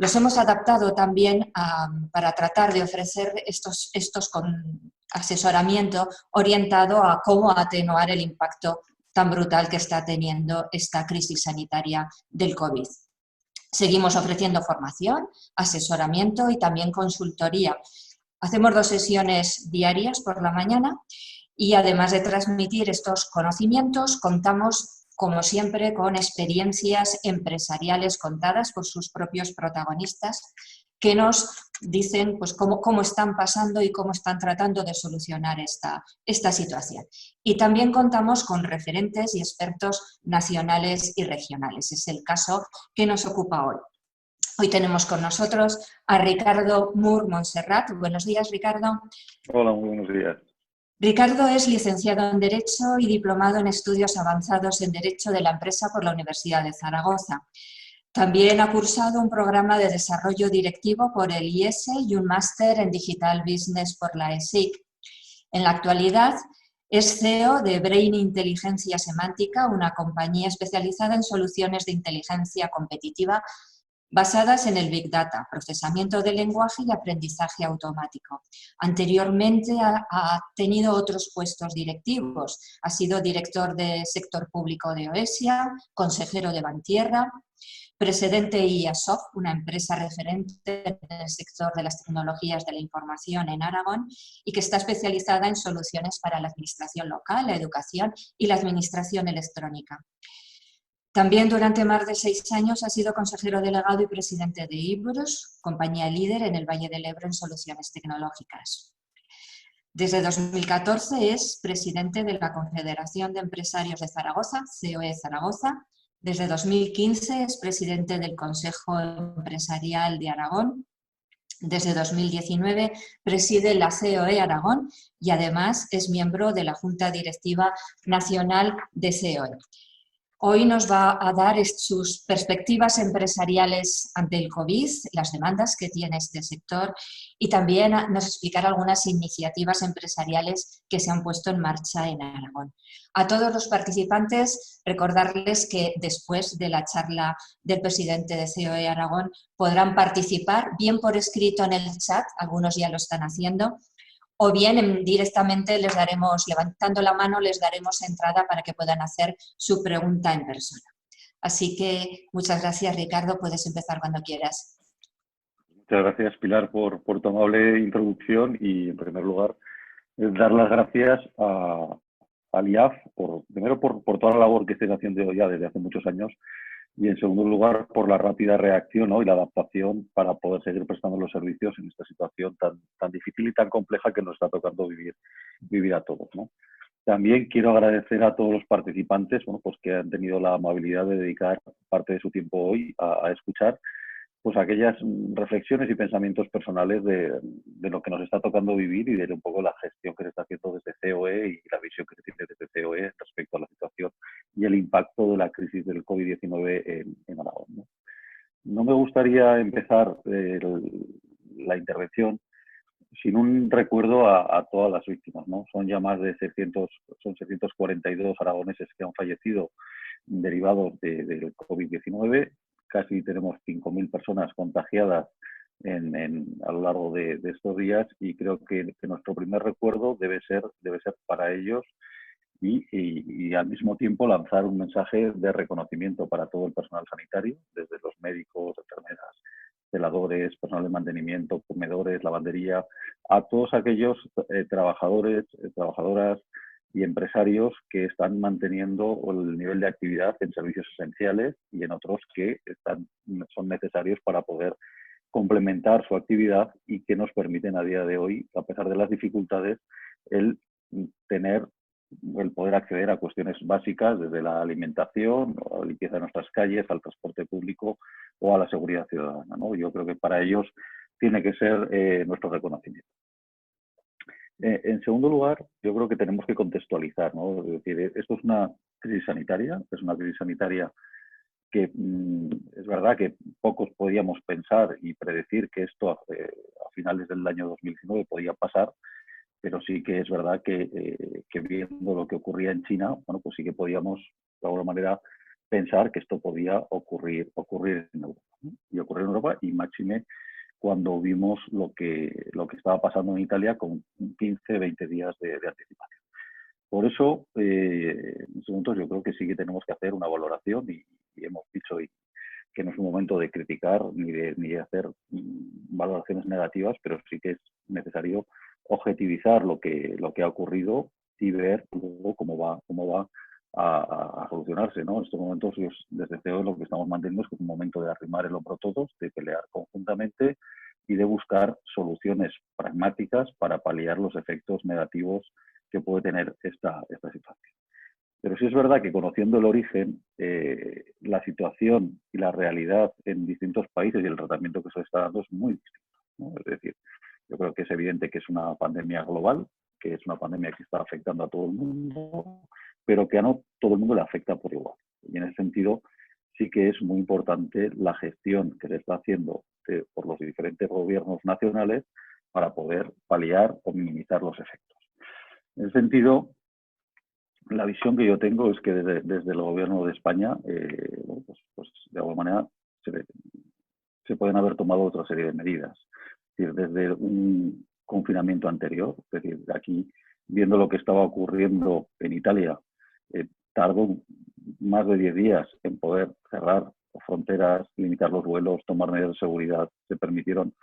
Los hemos adaptado también para tratar de ofrecer estos con asesoramiento orientado a cómo atenuar el impacto tan brutal que está teniendo esta crisis sanitaria del COVID. Seguimos ofreciendo formación, asesoramiento y también consultoría. Hacemos 2 sesiones diarias por la mañana y además de transmitir estos conocimientos, contamos, como siempre, con experiencias empresariales contadas por sus propios protagonistas que nos dicen pues, cómo están pasando y cómo están tratando de solucionar esta situación. Y también contamos con referentes y expertos nacionales y regionales. Es el caso que nos ocupa hoy. Hoy tenemos con nosotros a Ricardo Mur Montserrat. Buenos días, Ricardo. Hola, muy buenos días. Ricardo es licenciado en Derecho y diplomado en Estudios Avanzados en Derecho de la Empresa por la Universidad de Zaragoza. También ha cursado un programa de desarrollo directivo por el IESE y un máster en Digital Business por la ESIC. En la actualidad es CEO de Brain Inteligencia Semántica, una compañía especializada en soluciones de inteligencia competitiva basadas en el Big Data, procesamiento del lenguaje y aprendizaje automático. Anteriormente ha tenido otros puestos directivos. Ha sido director de sector público de OESIA, consejero de Bantierra, presidente de IASOF, una empresa referente en el sector de las tecnologías de la información en Aragón y que está especializada en soluciones para la administración local, la educación y la administración electrónica. También durante más de 6 años ha sido consejero delegado y presidente de Ibrus, compañía líder en el Valle del Ebro en soluciones tecnológicas. Desde 2014 es presidente de la Confederación de Empresarios de Zaragoza, COE Zaragoza. Desde 2015 es presidente del Consejo Empresarial de Aragón. Desde 2019 preside la COE Aragón y además es miembro de la Junta Directiva Nacional de COE. Hoy nos va a dar sus perspectivas empresariales ante el COVID, las demandas que tiene este sector y también nos explicará algunas iniciativas empresariales que se han puesto en marcha en Aragón. A todos los participantes, recordarles que después de la charla del presidente de COE Aragón podrán participar bien por escrito en el chat, algunos ya lo están haciendo, o bien directamente les daremos, levantando la mano, les daremos entrada para que puedan hacer su pregunta en persona. Así que muchas gracias, Ricardo. Puedes empezar cuando quieras. Muchas gracias, Pilar, por tu amable introducción y, en primer lugar, dar las gracias al IAF, primero por toda la labor que estáis haciendo ya desde hace muchos años y, en segundo lugar, por la rápida reacción, ¿no?, y la adaptación para poder seguir prestando los servicios en esta situación tan difícil y tan compleja que nos está tocando vivir a todos, ¿no? También quiero agradecer a todos los participantes, bueno, pues que han tenido la amabilidad de dedicar parte de su tiempo hoy a escuchar pues aquellas reflexiones y pensamientos personales de lo que nos está tocando vivir y de un poco la gestión que se está haciendo desde COE y la visión que se tiene desde COE respecto a la situación y el impacto de la crisis del COVID-19 en Aragón, ¿no? No me gustaría empezar la intervención sin un recuerdo a todas las víctimas, ¿no? Son ya más de 642 aragoneses que han fallecido derivados del COVID-19. Casi tenemos 5.000 personas contagiadas a lo largo de estos días y creo que nuestro primer recuerdo debe ser para ellos y al mismo tiempo lanzar un mensaje de reconocimiento para todo el personal sanitario, desde los médicos, enfermeras, celadores, personal de mantenimiento, comedores, lavandería, a todos aquellos trabajadores, trabajadoras y empresarios que están manteniendo el nivel de actividad en servicios esenciales y en otros que son necesarios para poder complementar su actividad y que nos permiten a día de hoy, a pesar de las dificultades, el poder acceder a cuestiones básicas desde la alimentación, a la limpieza de nuestras calles, al transporte público o a la seguridad ciudadana, ¿no? Yo creo que para ellos tiene que ser nuestro reconocimiento. En segundo lugar, yo creo que tenemos que contextualizar, ¿no? Es decir, esto es una crisis sanitaria que es verdad que pocos podíamos pensar y predecir que esto a finales del año 2019 podía pasar, pero sí que es verdad que viendo lo que ocurría en China, bueno, pues sí que podíamos de alguna manera pensar que esto podía ocurrir en Europa. ¿no? Y ocurrió en Europa, y máxime cuando vimos lo que estaba pasando en Italia con 15, 20 días de anticipación. Por eso, en estos momentos yo creo que sí que tenemos que hacer una valoración y hemos dicho hoy que no es un momento de criticar ni de hacer valoraciones negativas, pero sí que es necesario objetivizar lo que ha ocurrido y ver luego cómo va a solucionarse, ¿no? En estos momentos, desde CEO, lo que estamos manteniendo es que es un momento de arrimar el hombro todos, de pelear conjuntamente y de buscar soluciones pragmáticas para paliar los efectos negativos que puede tener esta situación. Pero sí es verdad que, conociendo el origen, la situación y la realidad en distintos países y el tratamiento que se está dando es muy distinto, ¿no? Es decir, yo creo que es evidente que es una pandemia global, que es una pandemia que está afectando a todo el mundo, pero que a no todo el mundo le afecta por igual. Y en ese sentido sí que es muy importante la gestión que se está haciendo por los diferentes gobiernos nacionales para poder paliar o minimizar los efectos. En ese sentido, la visión que yo tengo es que desde el gobierno de España, pues de alguna manera se pueden haber tomado otra serie de medidas. Es decir, desde un confinamiento anterior, es decir, aquí, viendo lo que estaba ocurriendo en Italia, tardó más de 10 días en poder cerrar fronteras, limitar los vuelos, tomar medidas de seguridad. Se permitieron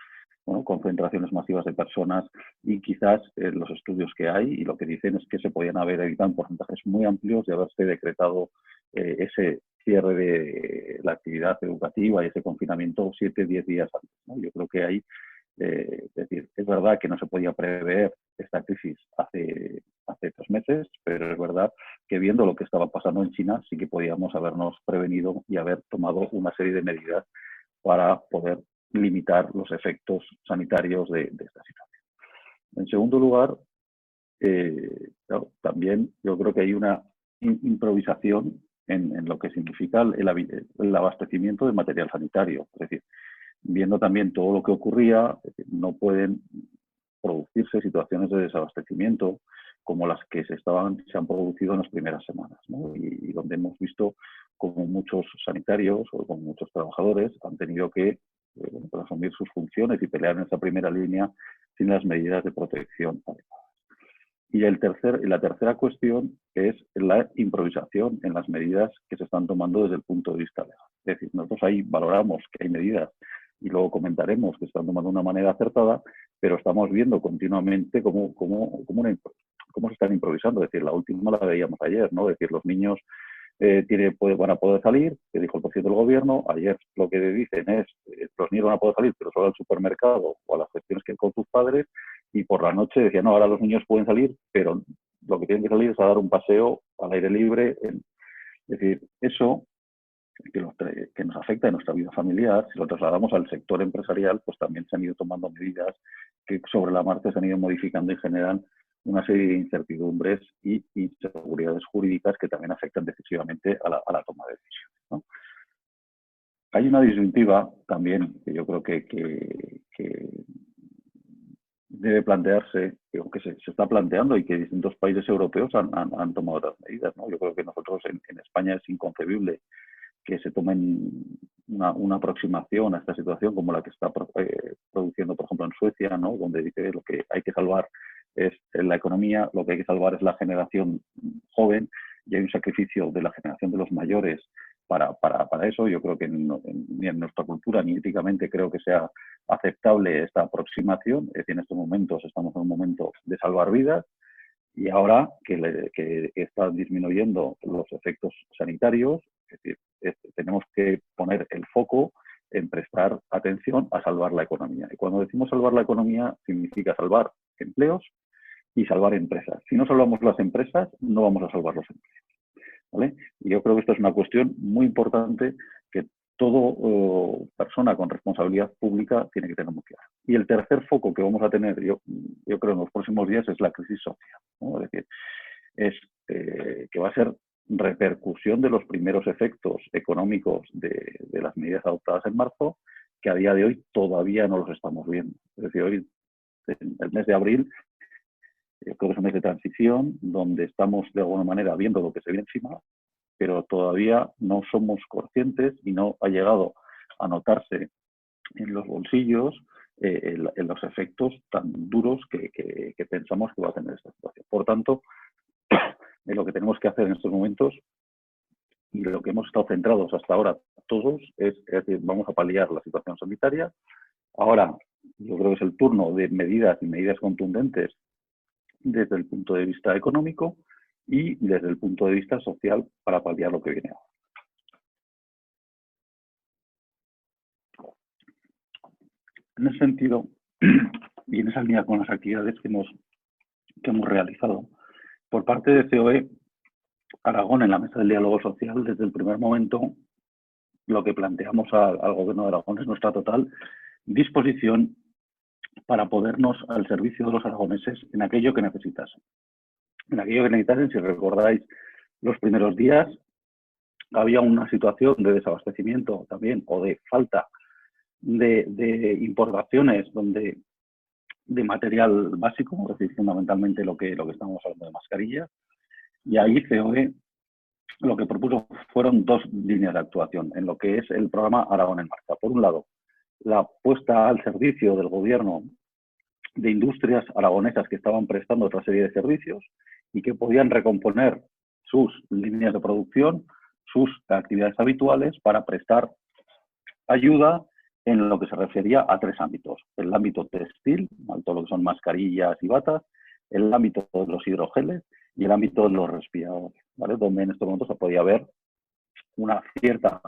concentraciones masivas de personas, y quizás los estudios que hay y lo que dicen es que se podían haber evitado en porcentajes muy amplios de haberse decretado ese cierre de la actividad educativa y ese confinamiento 7 o 10 días antes, ¿no? Yo creo que hay, es decir, es verdad que no se podía prever esta crisis hace 3 meses, pero es verdad que, viendo lo que estaba pasando en China, sí que podíamos habernos prevenido y haber tomado una serie de medidas para poder limitar los efectos sanitarios de esta situación. En segundo lugar, claro, también yo creo que hay una improvisación en lo que significa el abastecimiento de material sanitario. Es decir, viendo también todo lo que ocurría, no pueden producirse situaciones de desabastecimiento como las que se han producido en las primeras semanas, ¿no? Y donde hemos visto como muchos sanitarios o como muchos trabajadores han tenido que asumir sus funciones y pelear en esa primera línea sin las medidas de protección adecuadas. Y la tercera cuestión es la improvisación en las medidas que se están tomando desde el punto de vista legal. Es decir, nosotros ahí valoramos que hay medidas, y luego comentaremos que se están tomando de una manera acertada, pero estamos viendo continuamente cómo se están improvisando. Es decir, la última la veíamos ayer, ¿no? Es decir, los niños van a poder salir, que dijo el presidente del gobierno. Ayer lo que dicen es los niños van a poder salir, pero solo al supermercado o a las gestiones que con sus padres, y por la noche decían, no, ahora los niños pueden salir, pero lo que tienen que salir es a dar un paseo al aire libre. Es decir, eso que nos afecta en nuestra vida familiar, si lo trasladamos al sector empresarial, pues también se han ido tomando medidas que sobre la marcha se han ido modificando y generan una serie de incertidumbres y inseguridades jurídicas que también afectan decisivamente a la toma de decisiones, ¿no? Hay una disyuntiva también que yo creo que debe plantearse, que se está planteando, y que distintos países europeos han tomado otras medidas, ¿no? Yo creo que nosotros en España es inconcebible que se tomen una aproximación a esta situación como la que está produciendo, por ejemplo, en Suecia, ¿no? Donde dice lo que hay que salvar es la economía, lo que hay que salvar es la generación joven, y hay un sacrificio de la generación de los mayores para eso. Yo creo que ni en nuestra cultura ni éticamente creo que sea aceptable esta aproximación. Es decir, en estos momentos estamos en un momento de salvar vidas, y ahora que están disminuyendo los efectos sanitarios, es decir, tenemos que poner el foco en prestar atención a salvar la economía. Y cuando decimos salvar la economía, significa salvar empleos y salvar empresas. Si no salvamos las empresas, no vamos a salvar los empleos, ¿vale? Y yo creo que esto es una cuestión muy importante que toda persona con responsabilidad pública tiene que tener muy clara. Y el tercer foco que vamos a tener, yo creo, en los próximos días, es la crisis social, ¿no? Es decir, que va a ser repercusión de los primeros efectos económicos de las medidas adoptadas en marzo, que a día de hoy todavía no los estamos viendo. Es decir, hoy, en el mes de abril, creo que es un mes de transición, donde estamos de alguna manera viendo lo que se viene encima, pero todavía no somos conscientes y no ha llegado a notarse en los bolsillos en los efectos tan duros que pensamos que va a tener esta situación. Por tanto, lo que tenemos que hacer en estos momentos y lo que hemos estado centrados hasta ahora todos es decir, vamos a paliar la situación sanitaria. Ahora, yo creo que es el turno de medidas y medidas contundentes desde el punto de vista económico y desde el punto de vista social para paliar lo que viene ahora. En ese sentido, y en esa línea con las actividades que hemos realizado, por parte de COE Aragón, en la mesa del diálogo social, desde el primer momento, lo que planteamos al Gobierno de Aragón es nuestra total disposición para ponernos al servicio de los aragoneses en aquello que necesitasen. En aquello que necesitasen, si recordáis los primeros días, había una situación de desabastecimiento también o de falta de importaciones de material básico, es decir, fundamentalmente lo que estamos hablando de mascarillas, y ahí COE lo que propuso fueron dos líneas de actuación en lo que es el programa Aragón en Marcha. Por un lado, la puesta al servicio del gobierno de industrias aragonesas que estaban prestando otra serie de servicios y que podían recomponer sus líneas de producción, sus actividades habituales para prestar ayuda en lo que se refería a tres ámbitos. El ámbito textil, todo lo que son mascarillas y batas, el ámbito de los hidrogeles y el ámbito de los respiradores, ¿vale? Donde en estos momentos se podía ver una cierta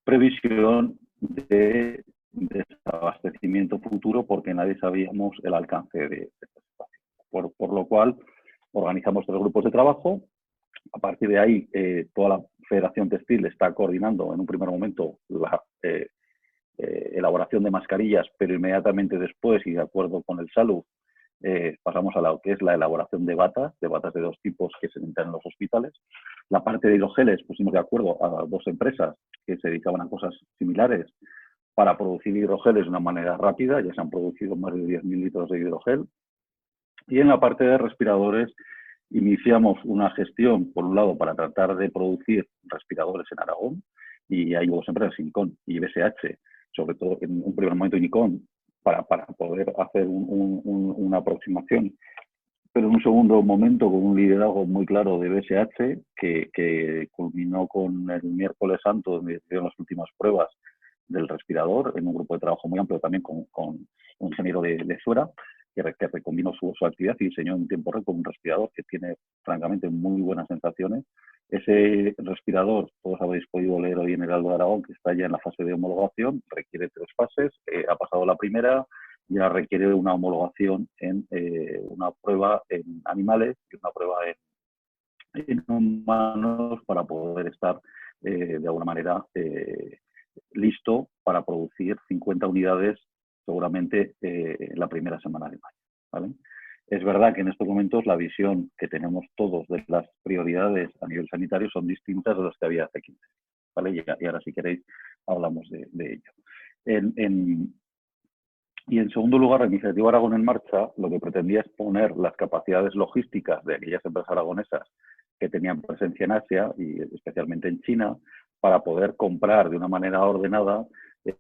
previsión de desabastecimiento futuro porque nadie sabíamos el alcance de esta situación. Por lo cual organizamos 3 grupos de trabajo. A partir de ahí, toda la Federación Textil está coordinando en un primer momento la elaboración de mascarillas, pero inmediatamente después, y de acuerdo con el SALU, pasamos a lo que es la elaboración de batas de 2 tipos que se necesitan en los hospitales. La parte de hidrogeles pusimos de acuerdo a 2 empresas que se dedicaban a cosas similares para producir hidrogeles de una manera rápida. Ya se han producido más de 10.000 litros de hidrogel. Y en la parte de respiradores iniciamos una gestión, por un lado, para tratar de producir respiradores en Aragón, y hay 2 empresas, Incon y BSH, sobre todo en un primer momento Incon, para poder hacer una aproximación, pero en un segundo momento con un liderazgo muy claro de BSH, que culminó con el miércoles santo, donde hicieron las últimas pruebas del respirador, en un grupo de trabajo muy amplio también con un ingeniero de fuera, que recombinó su actividad y diseñó en tiempo récord un respirador que tiene, francamente, muy buenas sensaciones. Ese respirador, todos habéis podido leer hoy en el Heraldo de Aragón, que está ya en la fase de homologación, requiere 3 fases, ha pasado la primera, ya requiere una homologación en una prueba en animales y una prueba en humanos para poder estar, de alguna manera, listo para producir 50 unidades seguramente en la primera semana de mayo, ¿vale? Es verdad que en estos momentos la visión que tenemos todos de las prioridades a nivel sanitario son distintas de las que había hace 15 años, ¿vale? Y ahora, si queréis, hablamos de ello. Y en segundo lugar, la iniciativa Aragón en Marcha lo que pretendía es poner las capacidades logísticas de aquellas empresas aragonesas que tenían presencia en Asia y especialmente en China para poder comprar de una manera ordenada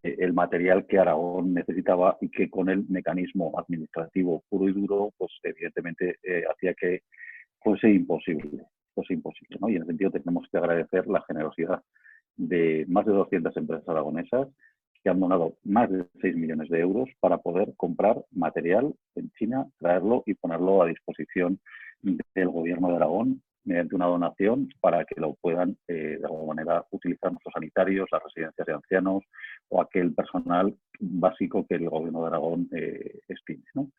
el material que Aragón necesitaba y que con el mecanismo administrativo puro y duro, pues evidentemente hacía que fuese imposible, ¿no? Y en ese sentido tenemos que agradecer la generosidad de más de 200 empresas aragonesas que han donado más de 6 millones de euros para poder comprar material en China, traerlo y ponerlo a disposición del Gobierno de Aragón mediante una donación para que lo puedan, de alguna manera, utilizar nuestros sanitarios, las residencias de ancianos o aquel personal básico que el Gobierno de Aragón estime, ¿no?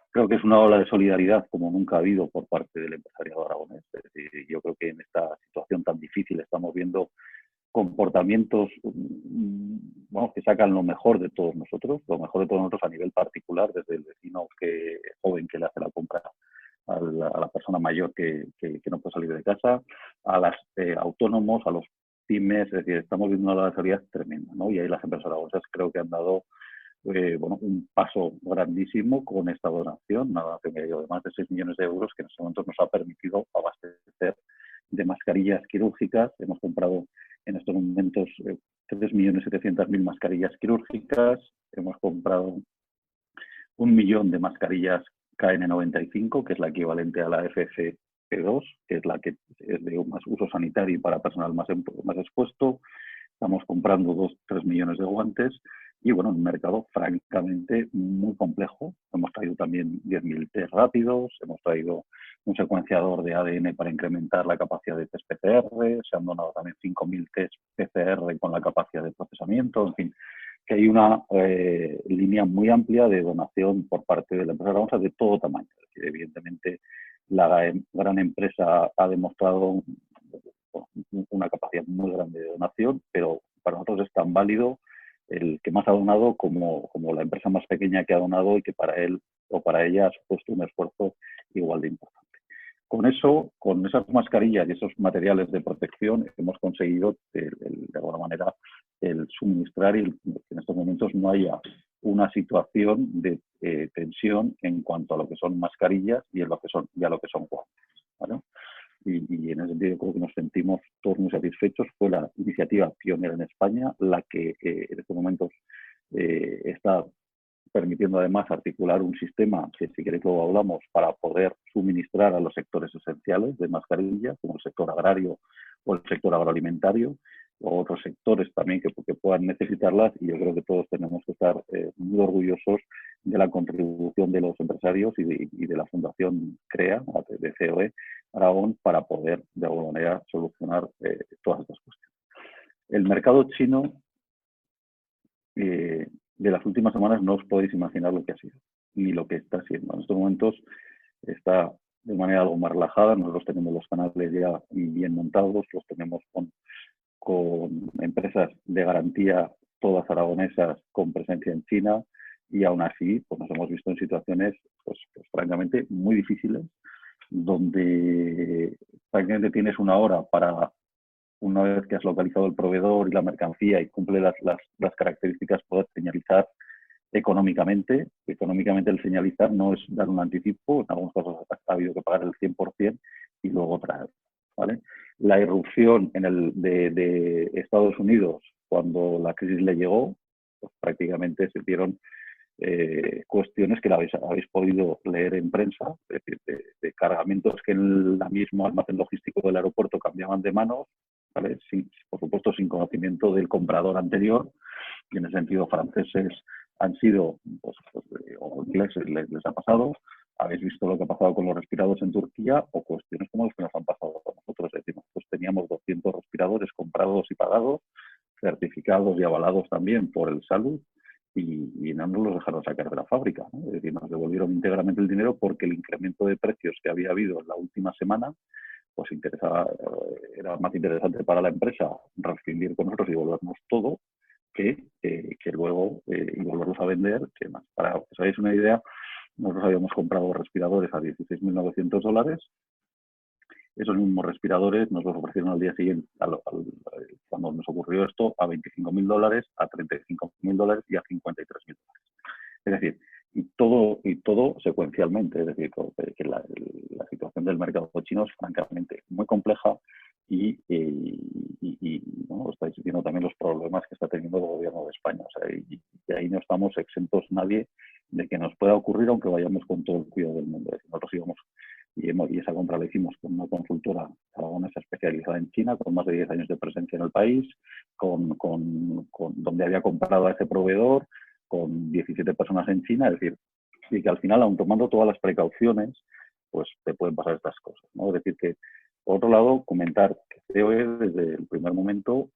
Creo que es una ola de solidaridad como nunca ha habido por parte del empresariado aragonés. Es decir, yo creo que en esta situación tan difícil estamos viendo comportamientos que sacan lo mejor de todos nosotros, a nivel particular, desde el vecino joven que le hace la compra a la persona mayor que no puede salir de casa, a los autónomos, a los pymes. Es decir, estamos viendo una solidaridad tremenda, ¿no? Y ahí las empresas aragonesas creo que han dado un paso grandísimo con esta donación, una donación de más de 6 millones de euros que en este momento nos ha permitido abastecer de mascarillas quirúrgicas. Hemos comprado en estos momentos 3.700.000 mascarillas quirúrgicas. Hemos comprado 1 millón de mascarillas KN95, que es la equivalente a la FFP2, que es la que es de más uso sanitario y para personal más expuesto. Estamos comprando 2-3 millones de guantes y, bueno, un mercado francamente muy complejo. Hemos traído también 10.000 test rápidos, hemos traído un secuenciador de ADN para incrementar la capacidad de test PCR, se han donado también 5.000 test PCR con la capacidad de procesamiento, en fin, que hay una línea muy amplia de donación por parte de la empresa Aragonsa de todo tamaño. Es decir, evidentemente, la gran empresa ha demostrado una capacidad muy grande de donación, pero para nosotros es tan válido el que más ha donado como la empresa más pequeña que ha donado y que para él o para ella ha supuesto un esfuerzo igual de importante. Con eso, con esas mascarillas y esos materiales de protección, hemos conseguido, de alguna manera, el suministrar y que en estos momentos no haya una situación de tensión en cuanto a lo que son mascarillas y a lo que son guantes, ¿vale? Y en ese sentido creo que nos sentimos todos muy satisfechos. Fue la iniciativa pionera en España la que en estos momentos está permitiendo además articular un sistema, que si queréis luego hablamos, para poder suministrar a los sectores esenciales de mascarillas, como el sector agrario o el sector agroalimentario, o otros sectores también que puedan necesitarlas, y yo creo que todos tenemos que estar muy orgullosos de la contribución de los empresarios y de la Fundación CREA, de COE Aragón, para poder de alguna manera solucionar todas estas cuestiones. El mercado chino de las últimas semanas no os podéis imaginar lo que ha sido, ni lo que está siendo. En estos momentos está de manera algo más relajada. Nosotros tenemos los canales ya bien montados, los tenemos con empresas de garantía, todas aragonesas, con presencia en China, y aún así pues nos hemos visto en situaciones pues francamente muy difíciles, donde prácticamente tienes una hora para, una vez que has localizado el proveedor y la mercancía y cumple las características, poder señalizar económicamente. Económicamente el señalizar no es dar un anticipo, en algunos casos ha habido que pagar el 100% y luego traer, ¿vale? La irrupción de Estados Unidos cuando la crisis le llegó, pues prácticamente se dieron cuestiones que habéis podido leer en prensa, es decir, de cargamentos que en el mismo almacén logístico del aeropuerto cambiaban de manos, ¿vale? Por supuesto sin conocimiento del comprador anterior, y en ese sentido franceses han sido, o ingleses les ha pasado. Habéis visto lo que ha pasado con los respiradores en Turquía, o cuestiones como las que nos han pasado a nosotros. Es decir, nosotros teníamos 200 respiradores comprados y pagados, certificados y avalados también por el Salud, y no nos los dejaron sacar de la fábrica, ¿no? Es decir, nos devolvieron íntegramente el dinero porque el incremento de precios que había habido en la última semana pues era más interesante para la empresa rescindir con nosotros y devolvernos todo que luego y volverlos a vender. Que más. Para que os hagáis una idea, nosotros habíamos comprado respiradores a $16.900. Esos mismos respiradores nos los ofrecieron al día siguiente, cuando nos ocurrió esto, a $25.000, a $35.000 y a $53.000. Es decir, y todo secuencialmente. Es decir, que la situación del mercado chino es francamente muy compleja y ¿no? Estáis viendo también los problemas que está teniendo el gobierno de España. O sea, y ahí no estamos exentos nadie de que nos pueda ocurrir, aunque vayamos con todo el cuidado del mundo. Es decir, nosotros íbamos y esa compra la hicimos con una consultora aragonesa especializada en China, con más de 10 años de presencia en el país, donde había comprado a ese proveedor, con 17 personas en China. Es decir, y que al final, aun tomando todas las precauciones, pues te pueden pasar estas cosas, ¿no? Es decir, que por otro lado, comentar que COE desde el primer momento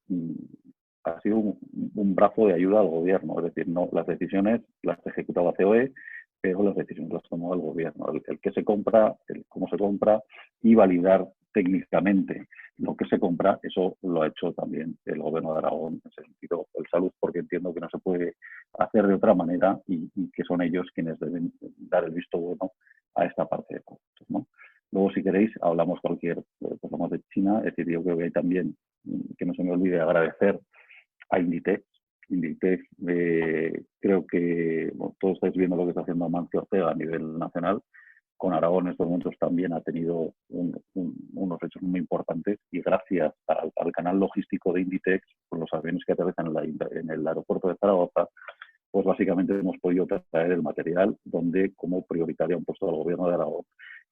ha sido un brazo de ayuda al gobierno. Es decir, no, las decisiones las ejecutaba COE, pero las decisiones las tomaba el gobierno. El que se compra, el cómo se compra y validar técnicamente lo que se compra, eso lo ha hecho también el gobierno de Aragón, en ese sentido, el Salud, porque entiendo que no se puede hacer de otra manera y que son ellos quienes deben dar el visto bueno a esta parte de productos, ¿no? Luego, si queréis, hablamos cualquier cosa más de China. Es decir, yo creo que hay también, que no se me olvide, agradecer a Inditex. Inditex, creo que todos estáis viendo lo que está haciendo Amancio Ortega a nivel nacional, con Aragón en estos momentos también ha tenido unos hechos muy importantes y gracias al canal logístico de Inditex, con los aviones que aterrizan en el aeropuerto de Zaragoza, pues básicamente hemos podido traer el material donde como prioritario han puesto al gobierno de Aragón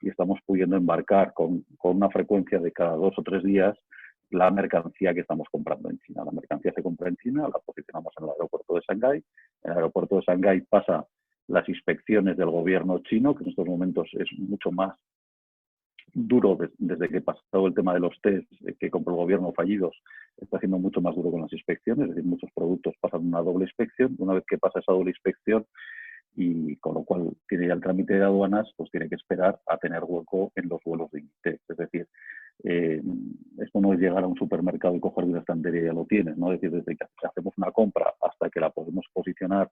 y estamos pudiendo embarcar con una frecuencia de cada 2 o 3 días la mercancía que estamos comprando en China. La mercancía se compra en China, la posicionamos en el aeropuerto de Shanghái. En el aeropuerto de Shanghái pasa las inspecciones del gobierno chino, que en estos momentos es mucho más duro desde que pasó el tema de los test que compró el gobierno fallidos, está siendo mucho más duro con las inspecciones, es decir, muchos productos pasan una doble inspección. Una vez que pasa esa doble inspección, y con lo cual tiene ya el trámite de aduanas, pues tiene que esperar a tener hueco en los vuelos de Inditex. Es decir, esto no es llegar a un supermercado y coger una estantería y ya lo tienes, ¿no? Es decir, desde que hacemos una compra hasta que la podemos posicionar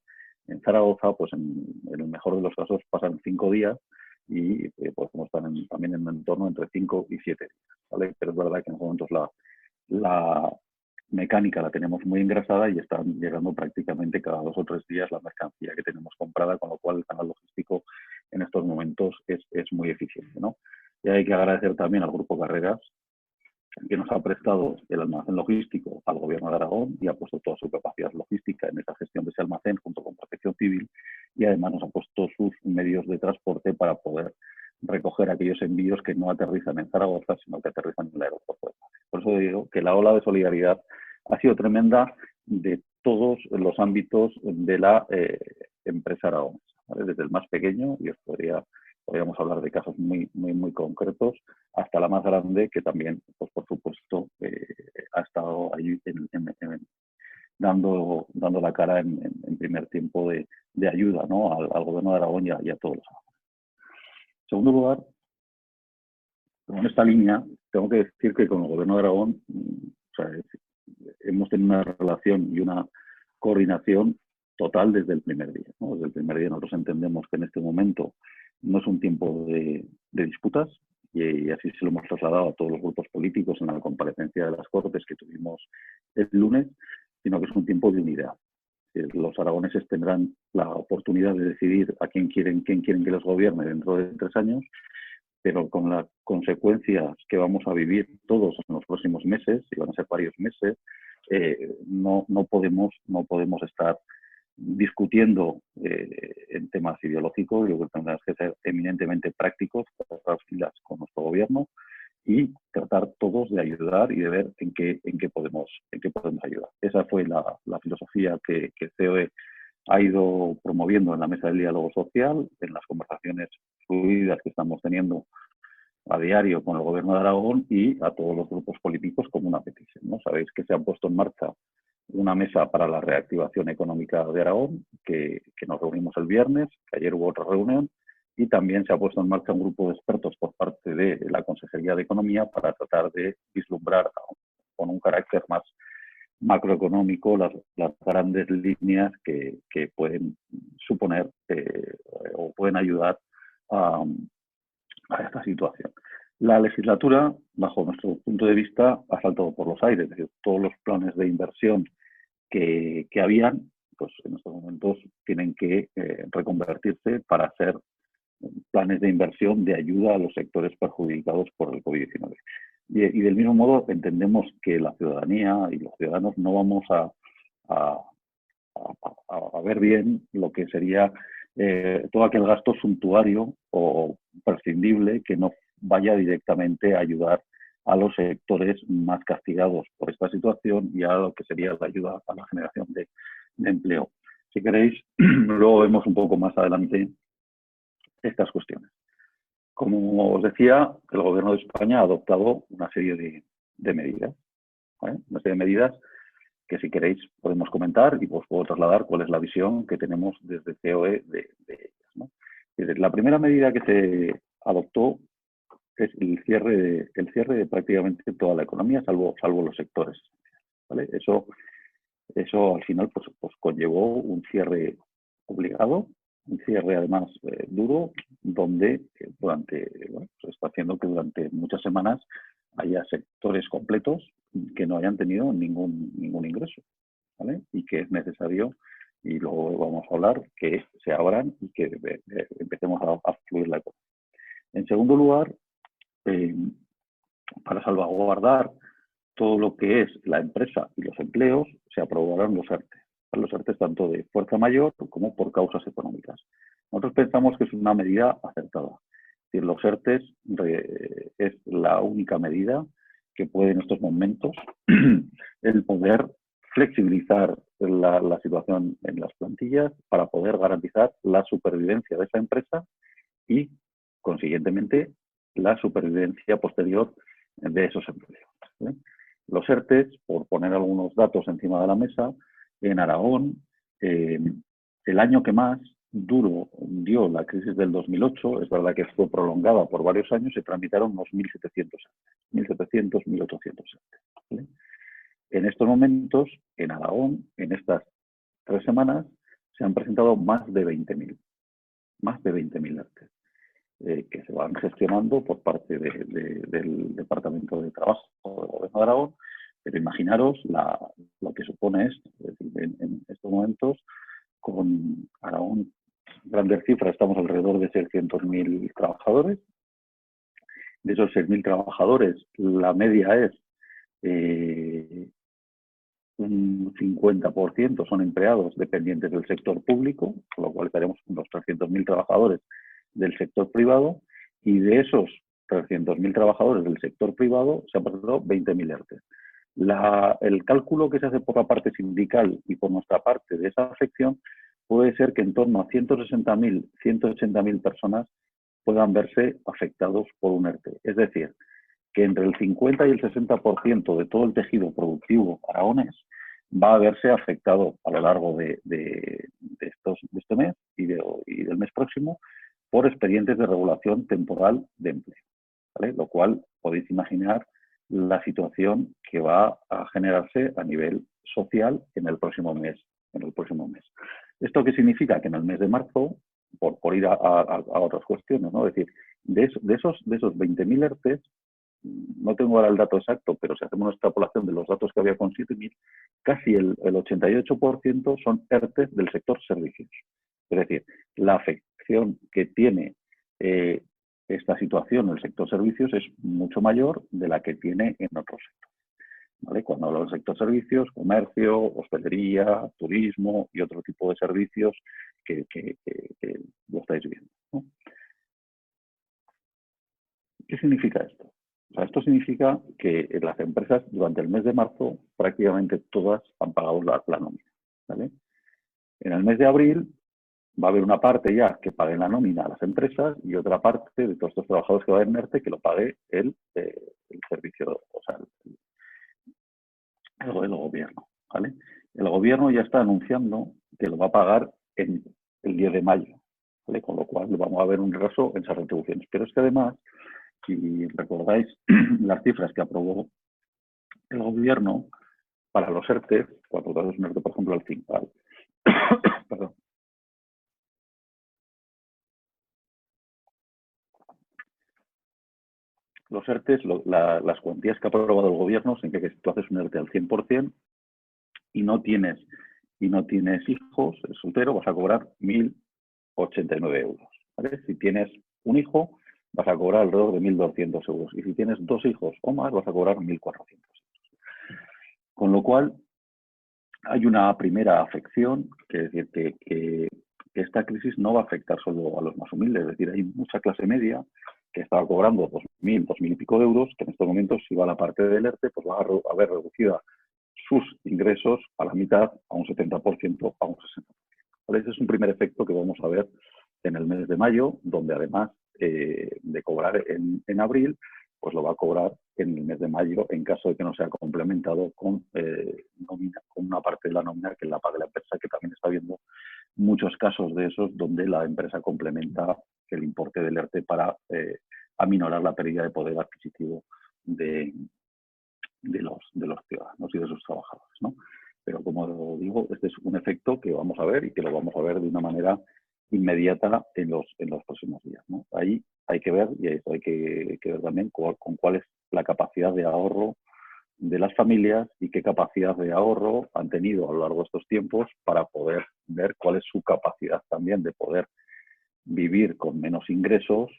en Zaragoza, pues en el mejor de los casos pasan 5 días y podemos estar también en un entorno entre 5 y 7 días, ¿vale? Pero es verdad que en estos momentos la mecánica la tenemos muy engrasada y están llegando prácticamente cada 2 o 3 días la mercancía que tenemos comprada, con lo cual el canal logístico en estos momentos es muy eficiente, ¿no? Y hay que agradecer también al Grupo Carreras, que nos ha prestado el almacén logístico al Gobierno de Aragón y ha puesto toda su capacidad logística en esa gestión de ese almacén junto con Protección Civil, y además nos ha puesto sus medios de transporte para poder recoger aquellos envíos que no aterrizan en Zaragoza, sino que aterrizan en el aeropuerto de Madrid. Por eso digo que la ola de solidaridad ha sido tremenda de todos los ámbitos de la empresa aragonesa, ¿vale? Desde el más pequeño, y podríamos hablar de casos muy concretos, hasta la más grande, que también, pues por supuesto, ha estado ahí dando la cara en primer tiempo de ayuda, ¿no? al gobierno de Aragón y a todos los aragoneses. En segundo lugar, en esta línea, tengo que decir que con el gobierno de Aragón, hemos tenido una relación y una coordinación total desde el primer día, ¿no? Desde el primer día nosotros entendemos que en este momento no es un tiempo de disputas, y así se lo hemos trasladado a todos los grupos políticos en la comparecencia de las Cortes que tuvimos el lunes, sino que es un tiempo de unidad. Los aragoneses tendrán la oportunidad de decidir a quién quieren que les gobierne dentro de 3 años, pero con las consecuencias que vamos a vivir todos en los próximos meses, y van a ser varios meses, no podemos estar discutiendo en temas ideológicos. Yo creo que tendrás que ser eminentemente prácticos, cerrar filas con nuestro gobierno y tratar todos de ayudar y de ver en qué podemos ayudar. Esa fue la filosofía que COE ha ido promoviendo en la mesa del diálogo social, en las conversaciones fluidas que estamos teniendo a diario con el gobierno de Aragón y a todos los grupos políticos como una petición, ¿no? Sabéis que se ha puesto en marcha una mesa para la reactivación económica de Aragón, que nos reunimos el viernes, que ayer hubo otra reunión, y también se ha puesto en marcha un grupo de expertos por parte de la Consejería de Economía para tratar de vislumbrar con un carácter más macroeconómico las grandes líneas que pueden suponer o pueden ayudar a esta situación. La legislatura, bajo nuestro punto de vista, ha saltado por los aires. Es decir, todos los planes de inversión que habían, pues en estos momentos tienen que reconvertirse para ser planes de inversión de ayuda a los sectores perjudicados por el COVID-19. Y del mismo modo entendemos que la ciudadanía y los ciudadanos no vamos a ver bien lo que sería todo aquel gasto suntuario o prescindible que no vaya directamente a ayudar a los sectores más castigados por esta situación y a lo que sería la ayuda a la generación de empleo. Si queréis, luego vemos un poco más adelante estas cuestiones. Como os decía, el Gobierno de España ha adoptado una serie de medidas, ¿vale? Una serie de medidas que, si queréis, podemos comentar y os puedo trasladar cuál es la visión que tenemos desde COE de ellas, ¿no? La primera medida que se adoptó es el cierre de prácticamente toda la economía, salvo los sectores, ¿vale? Eso al final pues conllevó un cierre obligado, un cierre además duro, donde se está haciendo que durante muchas semanas haya sectores completos que no hayan tenido ningún ingreso, ¿vale? Y que es necesario, y luego vamos a hablar, que se abran y que empecemos a fluir la economía. En segundo lugar, para salvaguardar todo lo que es la empresa y los empleos, se aprobaron los ERTE. Los ERTE tanto de fuerza mayor como por causas económicas. Nosotros pensamos que es una medida acertada. Es decir, los ERTE es la única medida que puede en estos momentos el poder flexibilizar la situación en las plantillas para poder garantizar la supervivencia de esa empresa y, consiguientemente, la supervivencia posterior de esos empleos. Los ERTE, por poner algunos datos encima de la mesa, en Aragón, el año que más duro dio la crisis del 2008, es verdad que fue prolongada por varios años, se tramitaron unos 1.700 ERTE, 1.700, 1.800 ERTE. ¿Vale? En estos momentos, en Aragón, en estas 3 semanas, se han presentado más de 20.000. Más de 20.000 ERTE. Que se van gestionando por parte del Departamento de Trabajo del Gobierno de Aragón, pero imaginaros lo que supone esto. Es decir, en estos momentos, con Aragón, grandes cifras, estamos alrededor de 600.000 trabajadores. De esos 6.000 trabajadores, la media es un 50% son empleados dependientes del sector público, con lo cual tenemos unos 300.000 trabajadores del sector privado, y de esos 300.000 trabajadores del sector privado se han presentado 20.000 ERTE. El cálculo que se hace por la parte sindical y por nuestra parte de esa afección puede ser que en torno a 160.000, 180.000 personas puedan verse afectados por un ERTE. Es decir, que entre el 50 y el 60% de todo el tejido productivo aragonés va a verse afectado a lo largo de este mes y del mes próximo por expedientes de regulación temporal de empleo, ¿vale? Lo cual podéis imaginar la situación que va a generarse a nivel social en el próximo mes. ¿Esto qué significa? Que en el mes de marzo, por ir a otras cuestiones, ¿no? Es decir, de esos 20.000 ERTE, no tengo ahora el dato exacto, pero si hacemos una extrapolación de los datos que había con 7.000, casi el 88% son ERTE del sector servicios. Es decir, la afección que tiene esta situación en el sector servicios es mucho mayor de la que tiene en otros sectores. ¿Vale? Cuando hablo del sector servicios, comercio, hostelería, turismo y otro tipo de servicios que lo estáis viendo, ¿no? ¿Qué significa esto? O sea, esto significa que las empresas durante el mes de marzo prácticamente todas han pagado la nómina, ¿vale? En el mes de abril va a haber una parte ya que pague la nómina a las empresas y otra parte de todos estos trabajadores que va a haber en ERTE que lo pague el servicio, o sea, el gobierno, ¿vale? El gobierno ya está anunciando que lo va a pagar en el 10 de mayo, ¿vale? Con lo cual vamos a ver un retraso en esas retribuciones. Pero es que además, si recordáis las cifras que aprobó el gobierno para los ERTE, cuando das un ERTE, por ejemplo, al 5, perdón. Los ERTE, las cuantías que ha aprobado el gobierno significa que si tú haces un ERTE al 100% y no tienes hijos, eres soltero, vas a cobrar 1.089 euros. ¿Vale? Si tienes un hijo, vas a cobrar alrededor de 1.200 euros. Y si tienes 2 hijos o más, vas a cobrar 1.400 euros. Con lo cual, hay una primera afección, que es decir, que esta crisis no va a afectar solo a los más humildes. Es decir, hay mucha clase media que estaba cobrando 2.000, 2.000 y pico de euros, que en estos momentos, si va a la parte del ERTE, pues va a ver reducida sus ingresos a la mitad, a un 70%, a un 60%. ¿Vale? Ese es un primer efecto que vamos a ver en el mes de mayo, donde además de cobrar en abril, pues lo va a cobrar en el mes de mayo en caso de que no sea complementado con una parte de la nómina que la pague la empresa, que también está viendo muchos casos de esos donde la empresa complementa el importe del ERTE para aminorar la pérdida de poder adquisitivo de los ciudadanos y de sus trabajadores, ¿no? Pero como digo, este es un efecto que vamos a ver y que lo vamos a ver de una manera inmediata en los próximos días, ¿no? Ahí hay que ver, y hay que ver también con cuál es la capacidad de ahorro de las familias y qué capacidad de ahorro han tenido a lo largo de estos tiempos para poder ver cuál es su capacidad también de poder vivir con menos ingresos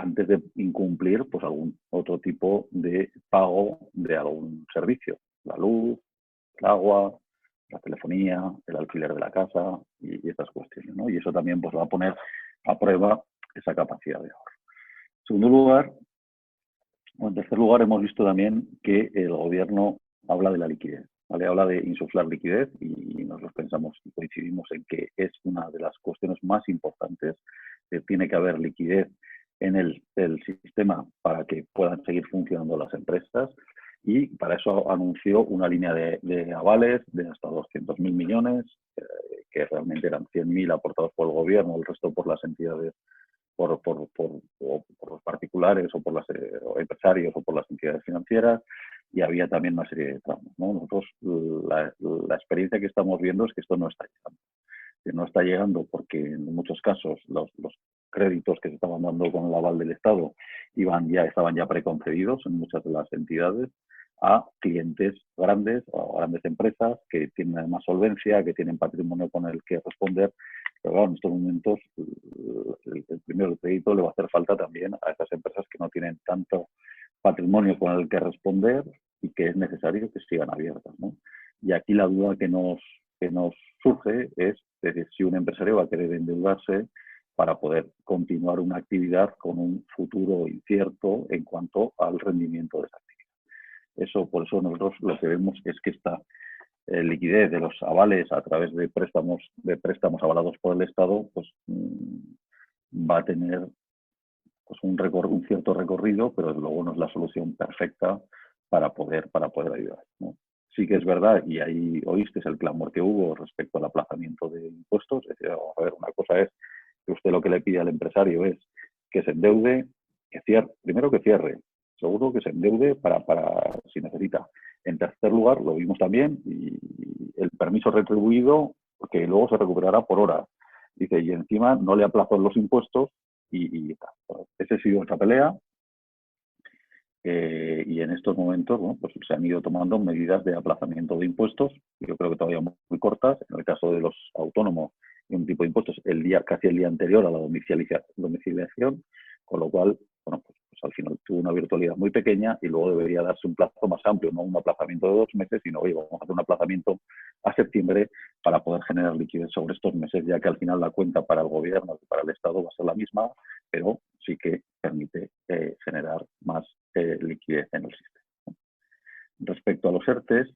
antes de incumplir pues algún otro tipo de pago de algún servicio, la luz, el agua, la telefonía, el alquiler de la casa y estas cuestiones, ¿no? Y eso también pues va a poner a prueba esa capacidad de ahorro. En segundo lugar, o en tercer lugar, hemos visto también que el gobierno habla de la liquidez, ¿vale? Habla de insuflar liquidez y nosotros pensamos y coincidimos en que es una de las cuestiones más importantes, que tiene que haber liquidez en el sistema para que puedan seguir funcionando las empresas y para eso anunció una línea de avales de hasta 200.000 millones, que realmente eran 100.000 aportados por el gobierno, el resto por las entidades, por los particulares o por los empresarios o por las entidades financieras, y había también una serie de tramos, ¿no? Nosotros la experiencia que estamos viendo es que esto no está llegando. Que no está llegando porque en muchos casos los créditos que se estaban dando con el aval del Estado estaban ya preconcedidos en muchas de las entidades a clientes grandes o grandes empresas que tienen más solvencia, que tienen patrimonio con el que responder. Pero claro, en estos momentos el primer crédito le va a hacer falta también a esas empresas que no tienen tanto patrimonio con el que responder y que es necesario que sigan abiertas, ¿no? Y aquí la duda que nos surge es decir, si un empresario va a querer endeudarse para poder continuar una actividad con un futuro incierto en cuanto al rendimiento de esa actividad. Por eso nosotros lo que vemos es que esta liquidez de los avales a través de préstamos avalados por el Estado, pues va a tener pues un cierto recorrido, pero luego no es la solución perfecta para poder ayudar, ¿no? Sí que es verdad, y ahí oíste el clamor que hubo respecto al aplazamiento de impuestos. Es decir, vamos a ver, una cosa es que usted lo que le pide al empresario es que se endeude, primero que cierre, segundo que se endeude para si necesita. En tercer lugar, lo vimos también, y el permiso retribuido, que luego se recuperará por hora. Dice, y encima no le aplazó los impuestos y tal. Esa ha sido nuestra pelea. Y en estos momentos, bueno, pues se han ido tomando medidas de aplazamiento de impuestos, yo creo que todavía muy cortas. En el caso de los autónomos, un tipo de impuestos casi el día anterior a la domiciliación, con lo cual, bueno, pues al final tuvo una virtualidad muy pequeña y luego debería darse un plazo más amplio, no un aplazamiento de 2 meses, sino, oye, vamos a hacer un aplazamiento a septiembre para poder generar liquidez sobre estos meses, ya que al final la cuenta para el gobierno y para el Estado va a ser la misma, pero sí que permite generar más liquidez en el sistema. Respecto a los ERTES,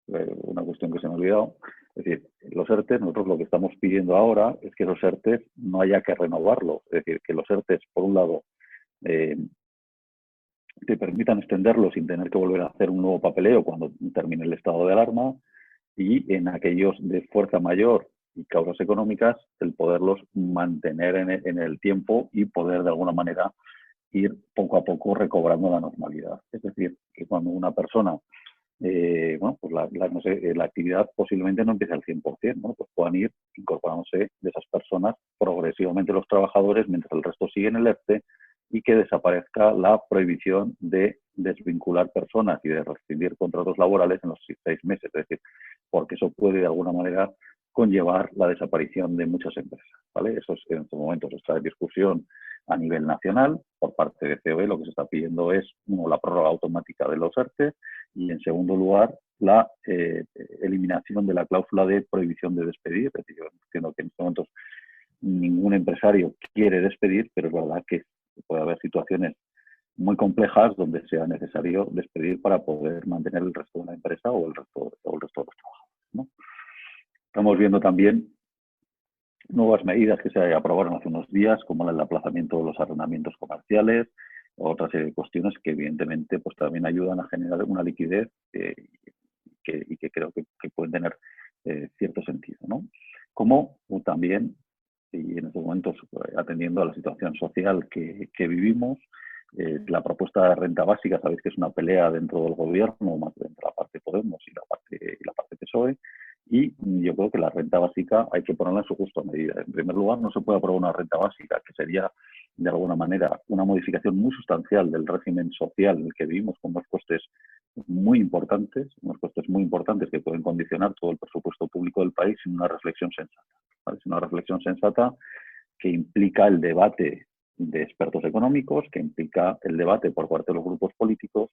una cuestión que se me ha olvidado, es decir, los ERTES, nosotros lo que estamos pidiendo ahora es que los ERTES no haya que renovarlos, es decir, que los ERTES, por un lado, te permitan extenderlos sin tener que volver a hacer un nuevo papeleo cuando termine el estado de alarma, y en aquellos de fuerza mayor y causas económicas, el poderlos mantener en el tiempo y poder de alguna manera ir poco a poco recobrando la normalidad. Es decir, que cuando una persona, bueno, pues la actividad posiblemente no empiece al 100%, ¿no? Pues puedan ir incorporándose de esas personas progresivamente los trabajadores mientras el resto sigue en el ERTE, y que desaparezca la prohibición de desvincular personas y de rescindir contratos laborales en los 6 meses. Es decir, porque eso puede de alguna manera conllevar la desaparición de muchas empresas, ¿vale? Eso en estos momentos está en discusión a nivel nacional. Por parte de COE lo que se está pidiendo es, uno, la prórroga automática de los ERTE, y en segundo lugar la eliminación de la cláusula de prohibición de despedir. Es decir, yo entiendo que en estos momentos ningún empresario quiere despedir, pero es verdad que puede haber situaciones muy complejas donde sea necesario despedir para poder mantener el resto de la empresa o el resto de los trabajadores, ¿no? Estamos viendo también nuevas medidas que se aprobaron hace unos días, como el aplazamiento de los arrendamientos comerciales, o otra serie de cuestiones que evidentemente pues también ayudan a generar una liquidez y que creo que pueden tener cierto sentido, ¿no? Como también, y en estos momentos atendiendo a la situación social que vivimos, la propuesta de renta básica, sabéis que es una pelea dentro del gobierno, más dentro de la parte Podemos y la parte PSOE, y yo creo que la renta básica hay que ponerla en su justa medida. En primer lugar, no se puede aprobar una renta básica, que sería de alguna manera una modificación muy sustancial del régimen social en el que vivimos, con unos costes muy importantes que pueden condicionar todo el presupuesto público del país, sin una reflexión sensata, ¿vale? Sin una reflexión sensata que implica el debate de expertos económicos, que implica el debate por parte de los grupos políticos